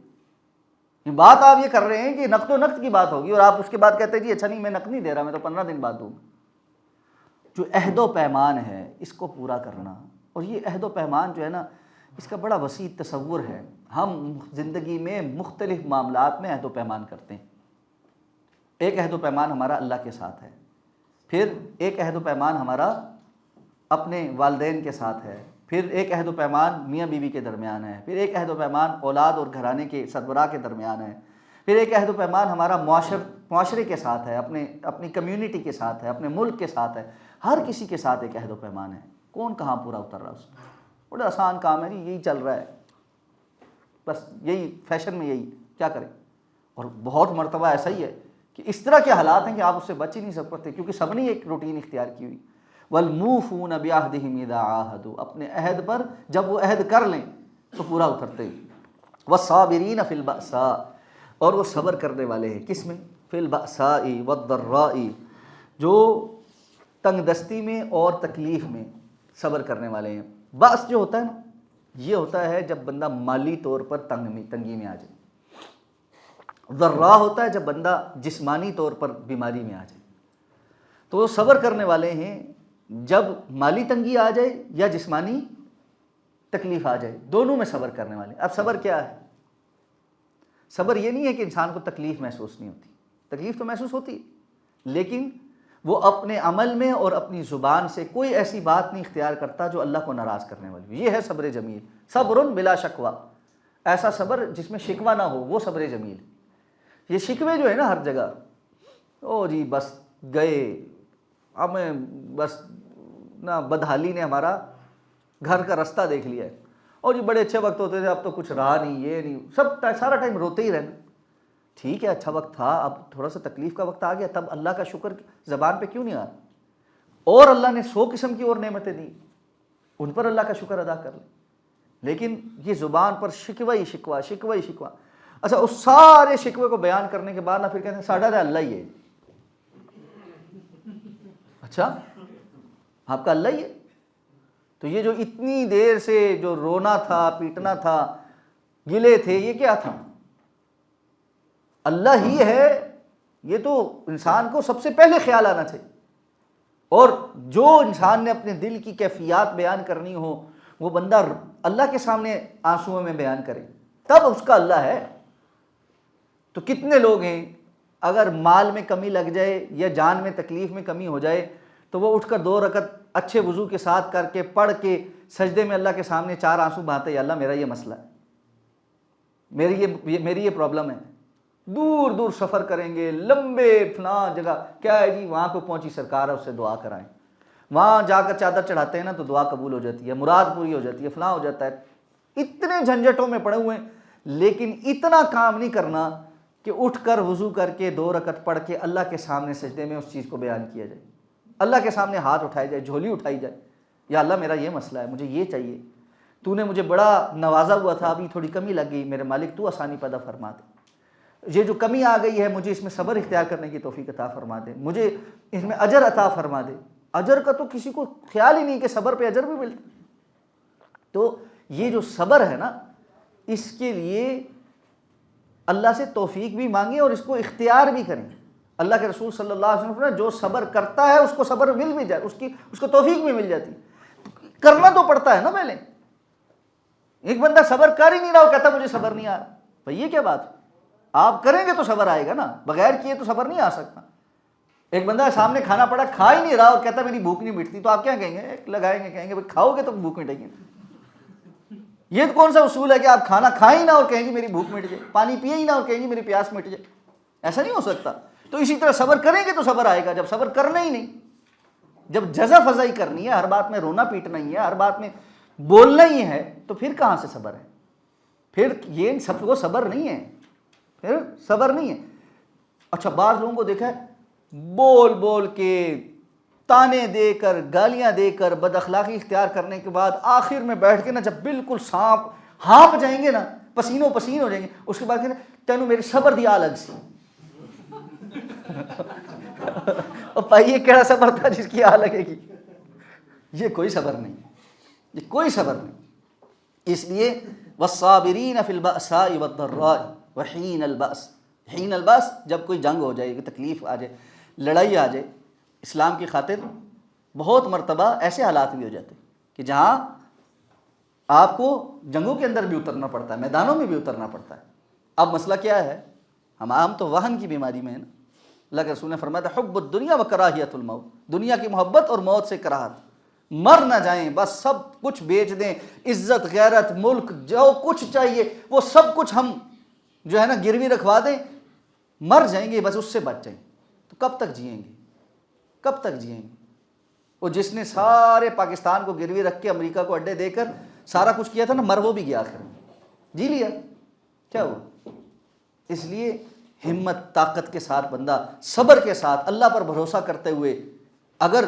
یہ بات آپ یہ کر رہے ہیں کہ نقد و نقد کی بات ہوگی اور آپ اس کے بعد کہتے ہیں جی اچھا نہیں میں نقد نہیں دے رہا، میں تو 15 دن بعد دوں گا. جو عہد و پیمان ہے اس کو پورا کرنا. اور یہ عہد و پیمان جو ہے نا اس کا بڑا وسیع تصور ہے. ہم زندگی میں مختلف معاملات میں عہد و پیمان کرتے ہیں. ایک عہد و پیمان ہمارا اللہ کے ساتھ ہے، پھر ایک عہد و پیمان ہمارا اپنے والدین کے ساتھ ہے، پھر ایک عہد و پیمان میاں بیوی کے درمیان ہے، پھر ایک عہد و پیمان اولاد اور گھرانے کے سربراہ کے درمیان ہے، پھر ایک عہد و پیمان ہمارا معاشرے کے ساتھ ہے، اپنی کمیونٹی کے ساتھ ہے، اپنے ملک کے ساتھ ہے. ہر کسی کے ساتھ ایک عہد و پیمان ہے. کون کہاں پورا اتر رہا اس میں. بڑا آسان کام ہے جی، یہی چل رہا ہے، بس یہی فیشن میں یہی، کیا کریں. اور بہت مرتبہ ایسا ہی ہے کہ اس طرح کے حالات ہیں کہ آپ اس سے بچ ہی نہیں سکتے، کیونکہ سب نے ایک روٹین اختیار کی ہوئی. وَالْمُوفُونَ بِعَهْدِهِمْ إِذَا عَاهَدُوا، اپنے عہد پر جب وہ عہد کر لیں تو پورا اترتے ہیں. وَالصَّابِرِينَ فِي الْبَأْسَاءِ، اور وہ صبر کرنے والے ہیں کس میں؟ فِي الْبَأْسَاءِ وَالضَّرَّاءِ، جو تنگ دستی میں اور تکلیف میں صبر کرنے والے ہیں. بأس جو ہوتا ہے نا، یہ ہوتا ہے جب بندہ مالی طور پر تنگی میں آ جائے. ضراء ہوتا ہے جب بندہ جسمانی طور پر بیماری میں آ جائے. تو وہ صبر کرنے والے ہیں جب مالی تنگی آ جائے یا جسمانی تکلیف آ جائے، دونوں میں صبر کرنے والے. اب صبر کیا ہے؟ صبر یہ نہیں ہے کہ انسان کو تکلیف محسوس نہیں ہوتی، تکلیف تو محسوس ہوتی ہے، لیکن وہ اپنے عمل میں اور اپنی زبان سے کوئی ایسی بات نہیں اختیار کرتا جو اللہ کو ناراض کرنے والی. یہ ہے صبر جمیل. صبر بلا شکوہ، ایسا صبر جس میں شکوہ نہ ہو، وہ صبر جمیل. یہ شکوے جو ہے نا ہر جگہ، او جی بس گئے ہمیں، بس نہ بدحالی نے ہمارا گھر کا رستہ دیکھ لیا ہے، اور جی بڑے اچھے وقت ہوتے تھے اب تو کچھ رہا نہیں، یہ نہیں، سب سارا ٹائم روتے ہی رہنا. ٹھیک ہے اچھا وقت تھا، اب تھوڑا سا تکلیف کا وقت آ گیا، تب اللہ کا شکر زبان پہ کیوں نہیں آ رہا؟ اور اللہ نے 100 قسم کی اور نعمتیں دی، ان پر اللہ کا شکر ادا کر لیں. لیکن یہ زبان پر شکوہ ہی شکوہ، شکوہ ہی شکوہ. اچھا اس سارے شکوے کو بیان کرنے کے بعد نہ پھر کہتے ہیں ساڈا تو اللہ ہی ہے. اچھا آپ کا اللہ ہی ہے؟ تو یہ جو اتنی دیر سے جو رونا تھا، پیٹنا تھا، گلے تھے، یہ کیا تھا؟ اللہ ہی ہے. یہ تو انسان کو سب سے پہلے خیال آنا چاہیے. اور جو انسان نے اپنے دل کی کیفیات بیان کرنی ہو، وہ بندہ اللہ کے سامنے آنسوؤں میں بیان کرے، تب اس کا اللہ ہے. تو کتنے لوگ ہیں اگر مال میں کمی لگ جائے یا جان میں تکلیف میں کمی ہو جائے تو وہ اٹھ کر 2 رکعت اچھے وضو کے ساتھ کر کے پڑھ کے سجدے میں اللہ کے سامنے 4 آنسو بہاتے، یا اللہ میرا یہ مسئلہ ہے، میری یہ پرابلم ہے. دور دور سفر کریں گے، لمبے فلاں جگہ، کیا ہے جی وہاں کو پہنچی سرکار ہے اس سے دعا کرائیں، وہاں جا کر چادر چڑھاتے ہیں نا تو دعا قبول ہو جاتی ہے، مراد پوری ہو جاتی ہے، فلاں ہو جاتا ہے. اتنے جھنجھٹوں میں پڑے ہوئے ہیں، لیکن اتنا کام نہیں کرنا کہ اٹھ کر وضو کر کے 2 رکعت پڑھ کے اللہ کے سامنے سجدے میں اس چیز کو بیان کیا جائے، اللہ کے سامنے ہاتھ اٹھائے جائے، جھولی اٹھائی جائے، یا اللہ میرا یہ مسئلہ ہے، مجھے یہ چاہیے، تو نے مجھے بڑا نوازا ہوا تھا، ابھی تھوڑی کمی لگ گئی، میرے مالک تو آسانی پیدا فرما دے. یہ جو کمی آ گئی ہے مجھے اس میں صبر اختیار کرنے کی توفیق عطا فرما دے، مجھے اس میں اجر عطا فرما دے. اجر کا تو کسی کو خیال ہی نہیں کہ صبر پہ اجر بھی ملتا. تو یہ جو صبر ہے نا، اس کے لیے اللہ سے توفیق بھی مانگیں اور اس کو اختیار بھی کریں. اللہ کے رسول صلی اللہ علیہ وسلم نے جو صبر کرتا ہے اس کو صبر مل بھی جائے، اس کو توفیق بھی مل جاتی. کرنا تو پڑتا ہے نا پہلے. ایک بندہ صبر کر ہی نہیں رہا، وہ کہتا مجھے صبر نہیں آ رہا. بھائی یہ کیا بات؟ آپ کریں گے تو صبر آئے گا نا، بغیر کیے تو صبر نہیں آ سکتا. ایک بندہ سامنے کھانا پڑا، کھا ہی نہیں رہا اور کہتا میری بھوک نہیں مٹتی، تو آپ کیا کہیں گے؟ لگائیں گے، کہیں گے بھائی کھاؤ گے تو بھوک مٹے گی. یہ کون سا اصول ہے کہ آپ کھانا کھائیں ہی نہ اور کہیں گے میری بھوک مٹ جائے، پانی پیے ہی نہ اور کہیں گے میری پیاس مٹ جائے؟ ایسا نہیں ہو سکتا. تو اسی طرح صبر کریں گے تو صبر آئے گا. جب صبر کرنا ہی نہیں، جب جزا فضائی کرنی ہے، ہر بات میں رونا پیٹنا ہی ہے، ہر بات میں بولنا ہی ہے، تو پھر کہاں سے صبر ہے؟ پھر یہ سب کو صبر نہیں ہے، پھر صبر نہیں ہے. اچھا بعض لوگوں کو دیکھا ہے بول بول کے، تانے دے کر، گالیاں دے کر، بد اخلاقی اختیار کرنے کے بعد آخر میں بیٹھ کے نا جب بالکل سانپ ہانپ جائیں گے نا، پسینوں پسین ہو جائیں گے، اس کے بعد کہتے ہیں تینوں میری صبر دیا الگ سی. اور بھائی یہ کیڑا صبر تھا جس کی آ لگے گی؟ یہ کوئی صبر نہیں، یہ کوئی صبر نہیں. اس لیے والصابرین فی البأساء والضراء وحین البأس. حین البأس جب کوئی جنگ ہو جائے، تکلیف آ جائے، لڑائی آ جائے. اسلام کی خاطر بہت مرتبہ ایسے حالات بھی ہو جاتے کہ جہاں آپ کو جنگوں کے اندر بھی اترنا پڑتا ہے، میدانوں میں بھی اترنا پڑتا ہے. اب مسئلہ کیا ہے؟ ہم تو وہن کی بیماری میں ہیں نا. اللہ کے رسول نے فرمایا تھا حب الدنیا و کراہیت الموت، دنیا کی محبت اور موت سے کراہت. مر نہ جائیں، بس سب کچھ بیچ دیں، عزت، غیرت، ملک، جو کچھ چاہیے وہ سب کچھ ہم جو ہے نا گروی رکھوا دیں، مر جائیں گے، بس اس سے بچ جائیں. تو کب تک جئیں گے؟ کب تک جئیں گے؟ وہ جس نے سارے پاکستان کو گروی رکھ کے امریکہ کو اڈے دے کر سارا کچھ کیا تھا نا، مر وہ بھی گیا آخر میں، جی لیا، کیا ہوا؟ اس لیے ہمت طاقت کے ساتھ بندہ صبر کے ساتھ اللہ پر بھروسہ کرتے ہوئے اگر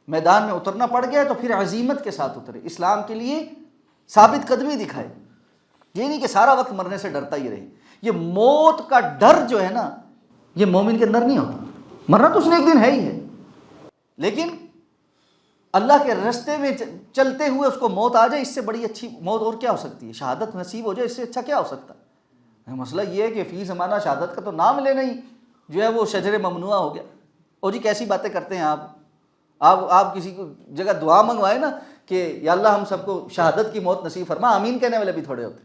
میدان میں اترنا پڑ گیا تو پھر عزیمت کے ساتھ اترے، اسلام کے لیے ثابت قدمی دکھائے، یہ نہیں کہ سارا وقت مرنے سے ڈرتا ہی رہے۔ یہ موت کا ڈر جو ہے نا، یہ مومن کے اندر نہیں ہوتا، مرنا تو اس نے ایک دن ہے ہی ہے، لیکن اللہ کے راستے میں چلتے ہوئے اس کو موت آ جائے، اس سے بڑی اچھی موت اور کیا ہو سکتی ہے؟ شہادت نصیب ہو جائے، اس سے اچھا کیا ہو سکتا ہے؟ مسئلہ یہ ہے کہ فی زمانہ شہادت کا تو نام لینا ہی جو ہے وہ شجر ممنوع ہو گیا۔ اور جی کیسی باتیں کرتے ہیں آپ کسی کو جگہ دعا منگوائے نا کہ یا اللہ ہم سب کو شہادت کی موت نصیب فرما، آمین کہنے والے بھی تھوڑے ہوتے،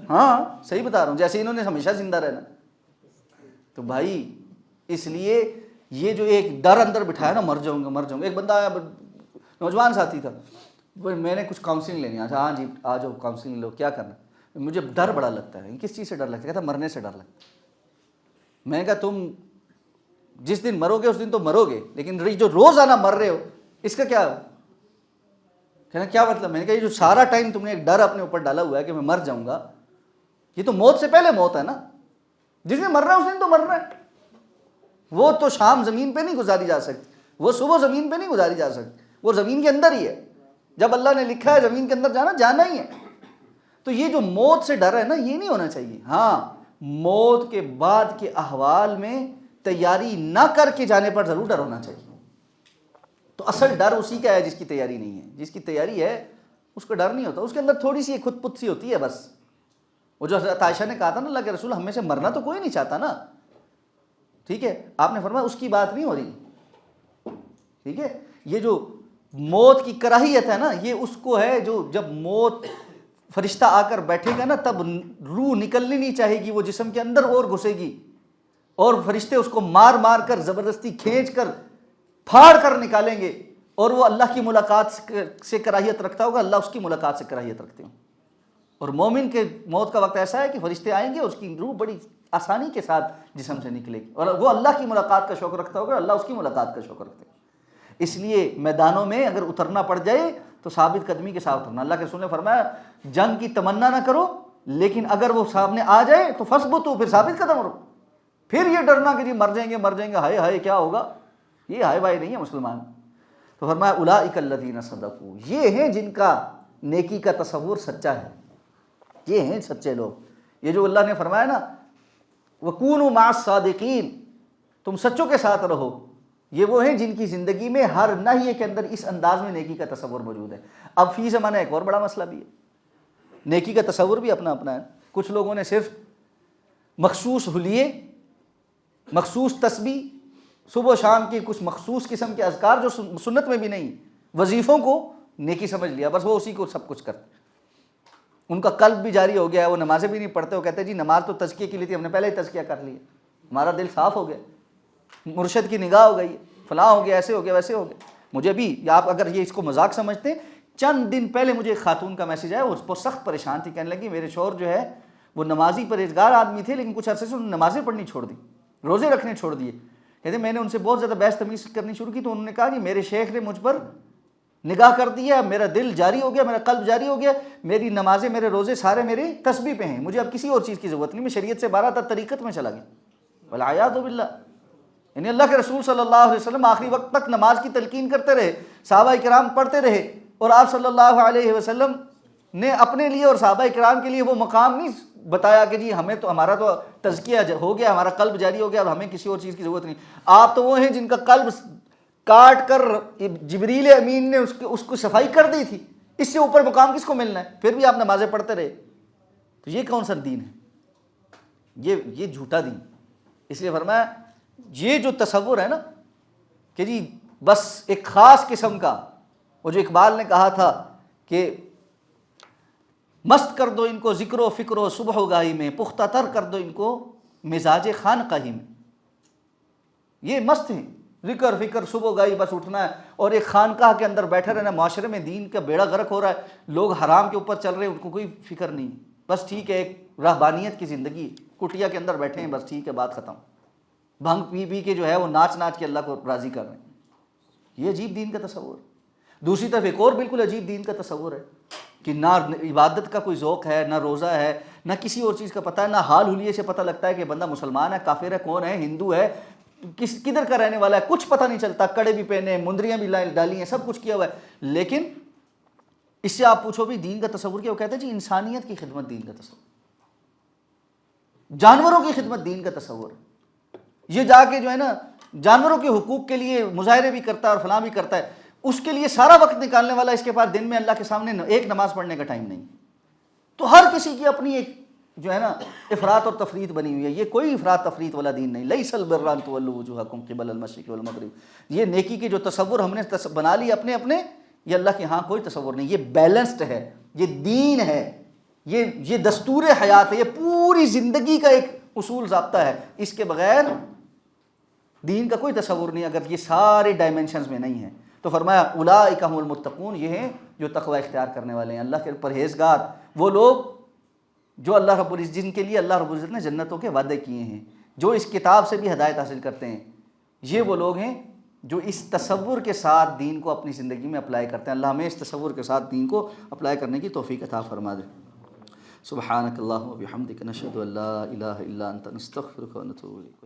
ہاں صحیح بتا رہا ہوں، جیسے انہوں نے ہمیشہ زندہ رہنا۔ تو بھائی اس لیے یہ جو ایک ڈر اندر بٹھایا نا، مر جاؤں گا۔ ایک بندہ آیا، نوجوان ساتھی تھا، میں نے کچھ کاؤنسلنگ لینی، آج ہاں جی آ جاؤ کاؤنسلنگ لو، کیا کرنا؟ مجھے ڈر بڑا لگتا ہے۔ کس چیز سے ڈر لگتا ہے؟ کہتا مرنے سے ڈر لگتا ہے۔ میں نے کہا تم جس دن مرو گے اس دن تو مرو گے، لیکن جو روزانہ مر رہے ہو اس کا کیا؟ کہنا کیا مطلب؟ میں نے کہا یہ جو سارا ٹائم تم نے ایک ڈر اپنے اوپر ڈالا ہوا ہے کہ میں مر جاؤں گا، یہ تو موت سے پہلے موت ہے نا۔ جس دن مر رہا ہے اس دن تو مر رہا ہے، وہ تو شام زمین پہ نہیں گزاری جا سکتی، وہ صبح زمین پہ نہیں گزاری جا سکتی، وہ زمین کے اندر ہی ہے۔ جب اللہ نے لکھا ہے زمین کے اندر جانا، جانا ہی ہے۔ تو یہ جو موت سے ڈر ہے نا، یہ نہیں ہونا چاہیے۔ ہاں موت کے بعد کے احوال میں تیاری نہ کر کے جانے پر ضرور ڈر ہونا چاہیے۔ تو اصل ڈر اسی کا ہے جس کی تیاری نہیں ہے۔ جس کی تیاری ہے اس کو ڈر نہیں ہوتا، اس کے اندر تھوڑی سی خود پت سی ہوتی ہے بس۔ وہ جو حضرت عائشہ نے کہا تھا نا اللہ کے رسول ہمیں سے مرنا تو کوئی نہیں چاہتا نا، ٹھیک ہے، آپ نے فرمایا اس کی بات نہیں ہو رہی، ٹھیک ہے۔ یہ جو موت کی کراہیت ہے نا، یہ اس کو ہے جو جب موت فرشتہ آ کر بیٹھے گا نا، تب روح نکلنی نہیں چاہے گی، وہ جسم کے اندر اور گھسے گی، اور فرشتے اس کو مار مار کر زبردستی کھینچ کر پھاڑ کر نکالیں گے، اور وہ اللہ کی ملاقات سے کراہیت رکھتا ہوگا، اللہ اس کی ملاقات سے کراہیت رکھتے ہوں۔ اور مومن کے موت کا وقت ایسا ہے کہ فرشتے آئیں گے، اس کی روح بڑی آسانی کے ساتھ جسم سے نکلے گی، اور وہ اللہ کی ملاقات کا شوق رکھتا ہوگا، اللہ اس کی ملاقات کا شوق رکھتے ہیں۔ اس لیے میدانوں میں اگر اترنا پڑ جائے تو ثابت قدمی کے ساتھ اترنا۔ اللہ کے رسول نے فرمایا جنگ کی تمنا نہ کرو، لیکن اگر وہ سامنے آ جائے تو فثبتوا، پھر ثابت قدم رہو۔ پھر یہ ڈرنا کہ جی مر جائیں گے ہائے ہائے کیا ہوگا، یہ ہائے بھائی نہیں ہے مسلمان۔ تو فرمایا اولئک الذین صدقوا، یہ ہیں جن کا نیکی کا تصور سچا ہے، یہ ہیں سچے لوگ۔ یہ جو اللہ نے فرمایا نا وَكُونُوا مَعَ الصَّادِقِينَ، تم سچوں کے ساتھ رہو، یہ وہ ہیں جن کی زندگی میں ہر ناحیے کے اندر اس انداز میں نیکی کا تصور موجود ہے۔ اب فی زمانہ ایک اور بڑا مسئلہ بھی ہے، نیکی کا تصور بھی اپنا اپنا ہے۔ کچھ لوگوں نے صرف مخصوص حلیے، مخصوص تسبیح، صبح و شام کی کچھ مخصوص قسم کے اذکار جو سنت میں بھی نہیں، وظیفوں کو نیکی سمجھ لیا، بس وہ اسی کو سب کچھ کرتے۔ ان کا قلب بھی جاری ہو گیا ہے، وہ نمازیں بھی نہیں پڑھتے، وہ کہتے ہیں جی نماز تو تزکیے کے لیے تھی، ہم نے پہلے ہی تزکیہ کر لیا، ہمارا دل صاف ہو گیا، مرشد کی نگاہ ہو گئی، فلاں ہو گیا، ایسے ہو گیا ویسے ہو گیا۔ مجھے بھی، یا آپ اگر یہ اس کو مذاق سمجھتے ہیں، چند دن پہلے مجھے ایک خاتون کا میسج آیا، وہ سخت پریشان تھی، کہنے لگی میرے شوہر جو ہے وہ نمازی پرہیزگار آدمی تھے، لیکن کچھ عرصے سے انہوں نے نمازیں پڑھنی چھوڑ دی، روزے رکھنے چھوڑ دیے۔ کہتے میں نے ان سے بہت زیادہ بحث تمیز کرنی شروع کی تو انہوں نے کہا کہ میرے شیخ نے مجھ پر نگاہ کر دیا، میرا دل جاری ہو گیا، میرا قلب جاری ہو گیا، میری نمازیں میرے روزے سارے میرے تسبیح پہ ہیں، مجھے اب کسی اور چیز کی ضرورت نہیں، میں شریعت سے باہر تھا، طریقت میں چلا گیا۔ والعیاذ باللہ، یعنی اللہ کے رسول صلی اللہ علیہ وسلم آخری وقت تک نماز کی تلقین کرتے رہے، صحابہ کرام پڑھتے رہے، اور آپ صلی اللہ علیہ وسلم نے اپنے لیے اور صحابہ کرام کے لیے وہ مقام نہیں بتایا کہ جی ہمیں تو ہمارا تو تزکیہ ہو گیا، ہمارا قلب جاری ہو گیا، اب ہمیں کسی اور چیز کی ضرورت نہیں۔ آپ تو وہ ہیں جن کا قلب کاٹ کر جبریل امین نے اس کو صفائی کر دی تھی، اس سے اوپر مقام کس کو ملنا ہے؟ پھر بھی آپ نمازیں پڑھتے رہے، تو یہ کون سا دین ہے؟ یہ جھوٹا دین۔ اس لیے فرمایا یہ جو تصور ہے نا کہ جی بس ایک خاص قسم کا، وہ جو اقبال نے کہا تھا کہ مست کر دو ان کو ذکر و فکر و صبح و گاہی میں، پختہ تر کر دو ان کو مزاج خانقاہی میں۔ یہ مست ہیں، ذکر فکر صبح و گاہی، بس اٹھنا ہے اور ایک خانقاہ کے اندر بیٹھا رہنا، معاشرے میں دین کا بیڑا غرق ہو رہا ہے، لوگ حرام کے اوپر چل رہے ہیں، ان کو کوئی فکر نہیں، بس ٹھیک ہے ایک رہبانیت کی زندگی، کٹیا کے اندر بیٹھے ہیں، بس ٹھیک ہے بات ختم، بھنگ پی پی کے جو ہے وہ ناچ ناچ کے اللہ کو راضی کر رہے ہیں۔ یہ عجیب دین کا تصور۔ دوسری طرف ایک اور بالکل عجیب دین کا تصور ہے کہ نہ عبادت کا کوئی ذوق ہے، نہ روزہ ہے، نہ کسی اور چیز کا پتہ ہے، نہ حال حلیے سے پتہ لگتا ہے کہ بندہ مسلمان ہے، کافر ہے، کون ہے، ہندو ہے، کدھر کا رہنے والا ہے، کچھ پتہ نہیں چلتا، کڑے بھی پہنے، مندریاں بھی ڈالی ہیں، سب کچھ کیا ہوا ہے، لیکن اس سے آپ پوچھو بھی دین کا تصور کیا، وہ کہتے ہیں جی انسانیت کی خدمت دین کا تصور، جانوروں کی خدمت دین کا تصور، یہ جا کے جو ہے نا جانوروں کے حقوق کے لیے مظاہرے بھی کرتا ہے اور فلاں بھی کرتا ہے، اس کے لیے سارا وقت نکالنے والا، اس کے پاس دن میں اللہ کے سامنے ایک نماز پڑھنے کا ٹائم نہیں. تو ہر کسی کی اپنی ایک جو ہے نا افراط اور تفریط بنی ہوئی ہے. یہ کوئی افراط تفریط والا دین نہیں. لیس البر ان تولوا وجوہکم قبل المشرق والمغرب. یہ نیکی کے جو تصور ہم نے بنا لی اپنے اپنے، یہ اللہ کے ہاں کوئی تصور نہیں. یہ بیلنسڈ ہے، یہ دین ہے، یہ دستور حیات ہے، یہ پوری زندگی کا ایک اصول ضابطہ ہے. اس کے بغیر دین کا کوئی تصور نہیں اگر یہ سارے ڈائمنشنز میں نہیں ہیں. تو فرمایا اولئک هم المتقون، یہ ہیں جو تقوی اختیار کرنے والے ہیں، اللہ کے پرہیزگار، وہ لوگ جو اللہ رب العزت، جن کے لیے اللہ رب العزت نے جنتوں کے وعدے کیے ہیں، جو اس کتاب سے بھی ہدایت حاصل کرتے ہیں. یہ وہ لوگ ہیں جو اس تصور کے ساتھ دین کو اپنی زندگی میں اپلائی کرتے ہیں. اللہ ہمیں اس تصور کے ساتھ دین کو اپلائی کرنے کی توفیق عطا فرما دے. سبحانک اللہم و بحمدک، نشہد ان لا الہ الا انت، نستغفرک و نتوب الیک.